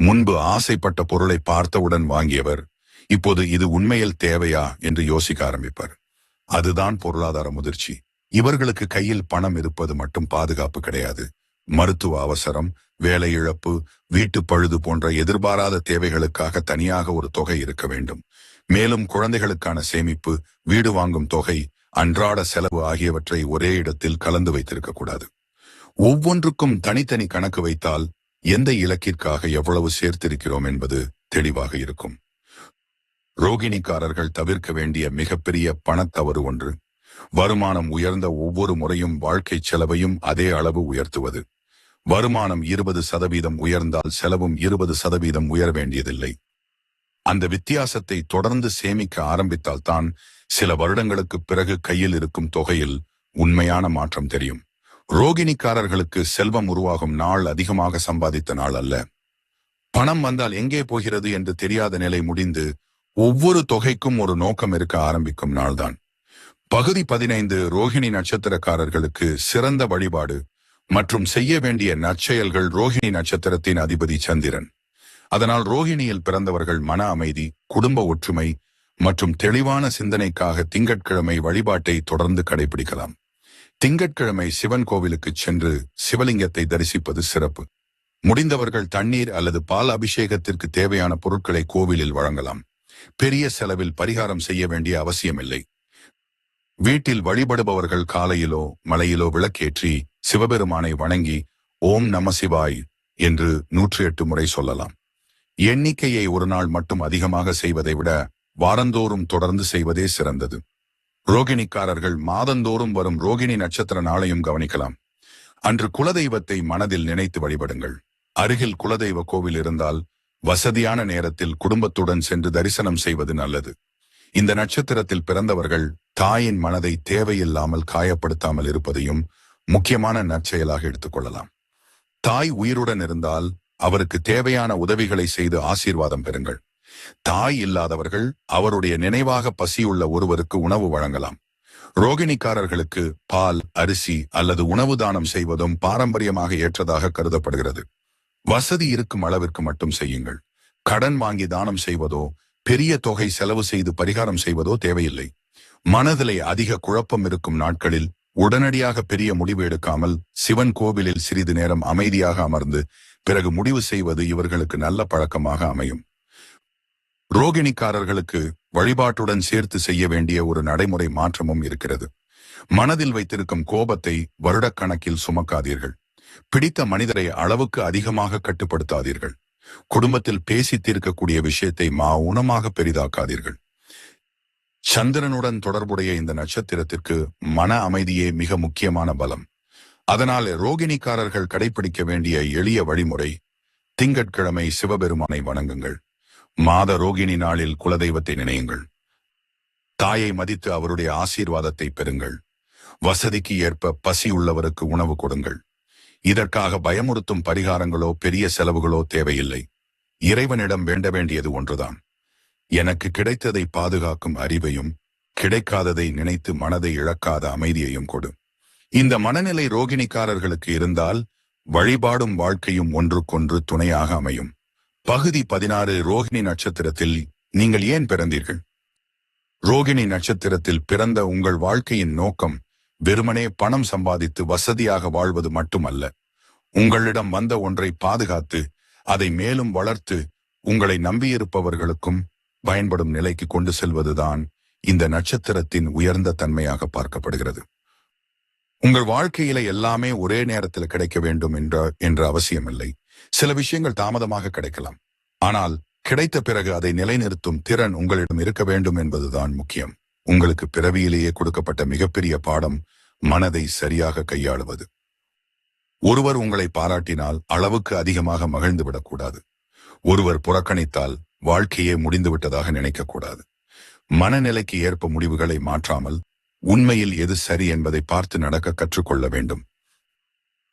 முன்பு ஆசைப்பட்ட பொருளை பார்த்தவுடன் வாங்கியவர் இப்போது இது உண்மையில் தேவையா என்று யோசிக்க ஆரம்பிப்பார். அதுதான் பொருளாதார முதிர்ச்சி. இவர்களுக்கு கையில் பணம் இருப்பது மட்டும் பாதுகாப்பு கிடையாது. மருத்துவ அவசரம், வேலை இழப்பு, வீட்டு பழுது போன்ற எதிர்பாராத தேவைகளுக்காக தனியாக ஒரு தொகை இருக்க வேண்டும். மேலும் குழந்தைகளுக்கான சேமிப்பு, வீடு வாங்கும் தொகை, அன்றாட செலவு ஆகியவற்றை ஒரே இடத்தில் கலந்து வைத்திருக்க கூடாது. ஒவ்வொன்றுக்கும் தனித்தனி கணக்கு வைத்தால் எந்த இலக்கிற்காக எவ்வளவு சேர்த்திருக்கிறோம் என்பது தெளிவாக இருக்கும். ரோகிணிக்காரர்கள் தவிர்க்க வேண்டிய மிகப்பெரிய பணத்தவறு ஒன்று, வருமானம் உயர்ந்த ஒவ்வொரு முறையும் வாழ்க்கை செலவையும் அதே அளவு உயர்த்துவது. வருமானம் 20% உயர்ந்தால் செலவும் 20% உயர வேண்டியதில்லை. அந்த வித்தியாசத்தை தொடர்ந்து சேமிக்க ஆரம்பித்தால் தான் சில வருடங்களுக்கு பிறகு கையில் இருக்கும் தொகையில் உண்மையான மாற்றம் தெரியும். ரோகிணிக்காரர்களுக்கு செல்வம் உருவாகும் நாள் அதிகமாக சம்பாதித்த நாள் அல்ல. பணம் வந்தால் எங்கே போகிறது என்று தெரியாத நிலை முடிந்து ஒவ்வொரு தொகைக்கும் ஒரு நோக்கம் இருக்க ஆரம்பிக்கும் நாள்தான். பகுதி 15. ரோகிணி நட்சத்திரக்காரர்களுக்கு சிறந்த வழிபாடு மற்றும் செய்ய வேண்டிய நற்செயல்கள். ரோகிணி நட்சத்திரத்தின் அதிபதி சந்திரன். அதனால் ரோகிணியில் பிறந்தவர்கள் மன அமைதி, குடும்ப ஒற்றுமை மற்றும் தெளிவான சிந்தனைக்காக திங்கட்கிழமை வழிபாட்டை தொடர்ந்து கடைபிடிக்கலாம். திங்கட்கிழமை சிவன் கோவிலுக்கு சென்று சிவலிங்கத்தை தரிசிப்பது சிறப்பு. முடிந்தவர்கள் தண்ணீர் அல்லது பால் அபிஷேகத்திற்கு தேவையான பொருட்களை கோவிலில் வழங்கலாம். பெரிய செலவில் பரிகாரம் செய்ய வேண்டிய அவசியமில்லை. வீட்டில் வழிபடுபவர்கள் காலையிலோ மலையிலோ விளக்கேற்றி சிவபெருமானை வணங்கி ஓம் நம சிவாய் என்று 108 முறை சொல்லலாம். எண்ணிக்கையை ஒரு நாள் மட்டும் அதிகமாக செய்வதை விட வாரந்தோறும் தொடர்ந்து செய்வதே சிறந்தது. ரோகிணிக்காரர்கள் மாதந்தோறும் வரும் ரோகிணி நட்சத்திர நாளையும் கவனிக்கலாம். அன்று குலதெய்வத்தை மனதில் நினைத்து வழிபடுங்கள். அருகில் குலதெய்வ கோவில் இருந்தால் வசதியான நேரத்தில் குடும்பத்துடன் சென்று தரிசனம் செய்வது நல்லது. இந்த நட்சத்திரத்தில் பிறந்தவர்கள் தாயின் மனதை தேவையில்லாமல் காயப்படுத்தாமல் இருப்பதையும் முக்கியமான நற்செயலாக எடுத்துக்கொள்ளலாம். தாய் உயிருடன் இருந்தால் அவருக்கு தேவையான உதவிகளை செய்து ஆசீர்வாதம் பெறுங்கள். தாய் இல்லாதவர்கள் அவருடைய நினைவாக பசியுள்ள ஒருவருக்கு உணவு வழங்கலாம். ரோகிணிக்காரர்களுக்கு பால், அரிசி அல்லது உணவு தானம் செய்வதும் பாரம்பரியமாக ஏற்றதாக கருதப்படுகிறது. வசதி இருக்கும் அளவிற்கு மட்டும் செய்யுங்கள். கடன் வாங்கி தானம் செய்வதோ பெரிய தொகை செலவு செய்து பரிகாரம் செய்வதோ தேவையில்லை. மனதிலே அதிக குழப்பம் இருக்கும் நாட்களில் உடனடியாக பெரிய முடிவு எடுக்காமல் சிவன் கோவிலில் சிறிது நேரம் அமைதியாக அமர்ந்து பிறகு முடிவு செய்வது இவர்களுக்கு நல்ல பழக்கமாக அமையும். ரோகிணிக்காரர்களுக்கு வழிபாட்டுடன் சேர்த்து செய்ய வேண்டிய ஒரு நடைமுறை மாற்றமும் இருக்கிறது. மனதில் வைத்திருக்கும் கோபத்தை வருடக்கணக்கில் சுமக்காதீர்கள். பிடித்த மனிதரை அளவுக்கு அதிகமாக கட்டுப்படுத்தாதீர்கள். குடும்பத்தில் பேசி தீர்க்கக்கூடிய விஷயத்தை மௌனமாக பெரிதாக்காதீர்கள். சந்திரனுடன் தொடர்புடைய இந்த நட்சத்திரத்திற்கு மன அமைதியே மிக முக்கியமான பலம். அதனால் ரோகிணிக்காரர்கள் கடைபிடிக்க வேண்டிய எளிய வழிமுறை: திங்கட்கிழமை சிவபெருமானை வணங்குங்கள். மாத ரோகிணி நாளில் குலதெய்வத்தை நினையுங்கள். தாயை மதித்து அவருடைய ஆசீர்வாதத்தை பெறுங்கள். வசதிக்கு ஏற்ப பசி உள்ளவருக்கு உணவு கொடுங்கள். இதற்காக பயமுறுத்தும் பரிகாரங்களோ பெரிய செலவுகளோ தேவையில்லை. இறைவனிடம் வேண்ட வேண்டியது ஒன்றுதான்: எனக்கு கிடைத்ததை பாதுகாக்கும் அறிவையும் கிடைக்காததை நினைத்து மனதை இழக்காத அமைதியையும் கொடு. இந்த மனநிலை ரோகிணிக்காரர்களுக்கு இருந்தால் வழிபாடும் வாழ்க்கையும் ஒன்றுக்கொன்று துணையாக அமையும். பகுதி 16. ரோகிணி நட்சத்திரத்தில் நீங்கள் ஏன் பிறந்தீர்கள்? ரோகிணி நட்சத்திரத்தில் பிறந்த உங்கள் வாழ்க்கையின் நோக்கம் வெறுமனே பணம் சம்பாதித்து வசதியாக வாழ்வது மட்டுமல்ல. உங்களிடம் வந்த ஒன்றை பாதுகாத்து அதை மேலும் வளர்த்து உங்களை நம்பியிருப்பவர்களுக்கும் பயன்படும் நிலைக்கு கொண்டு செல்வதுதான் இந்த நட்சத்திரத்தின் உயர்ந்த தன்மையாக பார்க்கப்படுகிறது. உங்கள் வாழ்க்கையில எல்லாமே ஒரே நேரத்தில் கிடைக்க வேண்டும் என்ற அவசியமில்லை. சில விஷயங்கள் தாமதமாக கிடைக்கலாம். ஆனால் கிடைத்த பிறகு அதை நிலைநிறுத்தும் திறன் உங்களிடம் இருக்க வேண்டும் என்பதுதான் முக்கியம். உங்களுக்கு பிறவியிலேயே கொடுக்கப்பட்ட மிகப்பெரிய பாடம் மனதை சரியாக கையாளுவது. ஒருவர் உங்களை பாராட்டினால் அளவுக்கு அதிகமாக மகிழ்ந்து விடக்கூடாது. ஒருவர் புறக்கணித்தால் வாழ்க்கையே முடிந்துவிட்டதாக நினைக்கக்கூடாது. மனநிலைக்கு ஏற்ப முடிவுகளை மாற்றாமல் உண்மையில் எது சரி என்பதை பார்த்து நடக்க கற்றுக்கொள்ள வேண்டும்.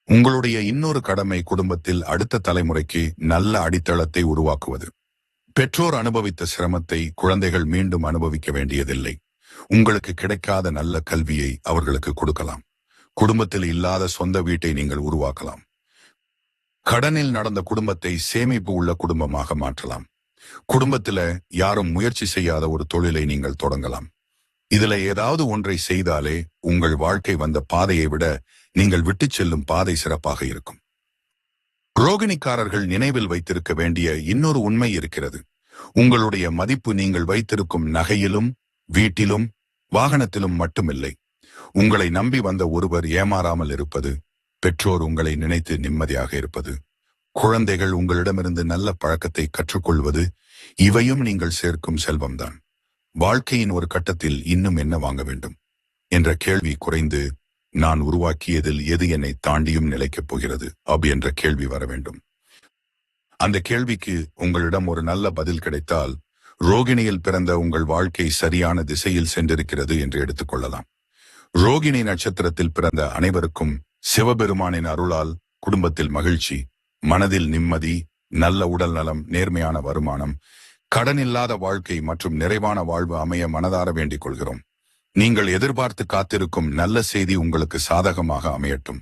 உங்களுடைய இன்னொரு கடமை குடும்பத்தில் அடுத்த தலைமுறைக்கு நல்ல அடித்தளத்தை உருவாக்குவது. பெற்றோர் அனுபவித்த சிரமத்தை குழந்தைகள் மீண்டும் அனுபவிக்க வேண்டியதில்லை. உங்களுக்கு கிடைக்காத நல்ல கல்வியை அவர்களுக்கு கொடுக்கலாம். குடும்பத்தில் இல்லாத சொந்த வீட்டை நீங்கள் உருவாக்கலாம். கடனில் நடந்த குடும்பத்தை சேமிப்பு உள்ள குடும்பமாக மாற்றலாம். குடும்பத்தில யாரும் முயற்சி செய்யாத ஒரு தொழிலை நீங்கள் தொடங்கலாம். இதுல ஏதாவது ஒன்றை செய்தாலே உங்கள் வாழ்க்கை வந்த பாதையை விட நீங்கள் விட்டுச் செல்லும் பாதை சிறப்பாக இருக்கும். ரோகிணிக்காரர்கள் நினைவில் வைத்திருக்க வேண்டிய இன்னொரு உண்மை இருக்கிறது. உங்களுடைய மதிப்பு நீங்கள் வைத்திருக்கும் நகையிலும், வீட்டிலும், வாகனத்திலும் மட்டுமில்லை. உங்களை நம்பி வந்த ஒருவர் ஏமாறாமல் இருப்பது, பெற்றோர் உங்களை நினைத்து நிம்மதியாக இருப்பது, குழந்தைகள் உங்களிடமிருந்து நல்ல பழக்கத்தை கற்றுக்கொள்வது, இவையும் நீங்கள் சேர்க்கும் செல்வம்தான். வாழ்க்கையின் ஒரு கட்டத்தில் இன்னும் என்ன வாங்க வேண்டும் என்ற கேள்வி குறைந்து, நான் உருவாக்கியதில் எது என்னை தாண்டியும் நிலைக்கப் போகிறது என்ற கேள்வி வர வேண்டும். அந்த கேள்விக்கு உங்களிடம் ஒரு நல்ல பதில் கிடைத்தால் ரோகிணியில் பிறந்த உங்கள் வாழ்க்கை சரியான திசையில் சென்றிருக்கிறது என்று எடுத்துக்கொள்ளலாம். ரோகிணி நட்சத்திரத்தில் பிறந்த அனைவருக்கும் சிவபெருமானின் அருளால் குடும்பத்தில் மகிழ்ச்சி, மனதில் நிம்மதி, நல்ல உடல் நலம், நேர்மையான வருமானம், கடனில்லாத வாழ்க்கை மற்றும் நிறைவான வாழ்வு அமைய மனதார வேண்டிக் கொள்கிறோம். நீங்கள் எதிர்பார்த்து காத்திருக்கும் நல்ல செய்தி உங்களுக்கு சாதகமாக அமையட்டும்.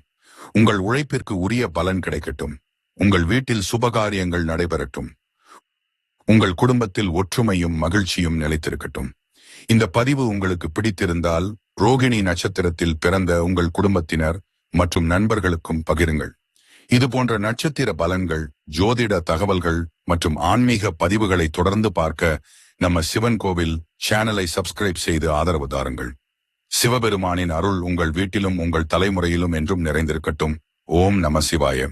உங்கள் உழைப்பிற்கு உரிய பலன் கிடைக்கட்டும். உங்கள் வீட்டில் சுபகாரியங்கள் நடைபெறட்டும். உங்கள் குடும்பத்தில் ஒற்றுமையும் மகிழ்ச்சியும் நிலைத்திருக்கட்டும். இந்த பதிவு உங்களுக்கு பிடித்திருந்தால் ரோகிணி நட்சத்திரத்தில் பிறந்த உங்கள் குடும்பத்தினர் மற்றும் நண்பர்களுக்கும் பகிருங்கள். இது போன்ற நட்சத்திர பலன்கள், ஜோதிட தகவல்கள் மற்றும் ஆன்மீக பதிவுகளை தொடர்ந்து பார்க்க நம்ம சிவன் கோவில் சேனலை சப்ஸ்கிரைப் செய்து ஆதரவு தாருங்கள். சிவபெருமானின் அருள் உங்கள் வீட்டிலும் உங்கள் தலைமுறையிலும் என்றும் நிறைந்திருக்கட்டும். ஓம் நம சிவாய.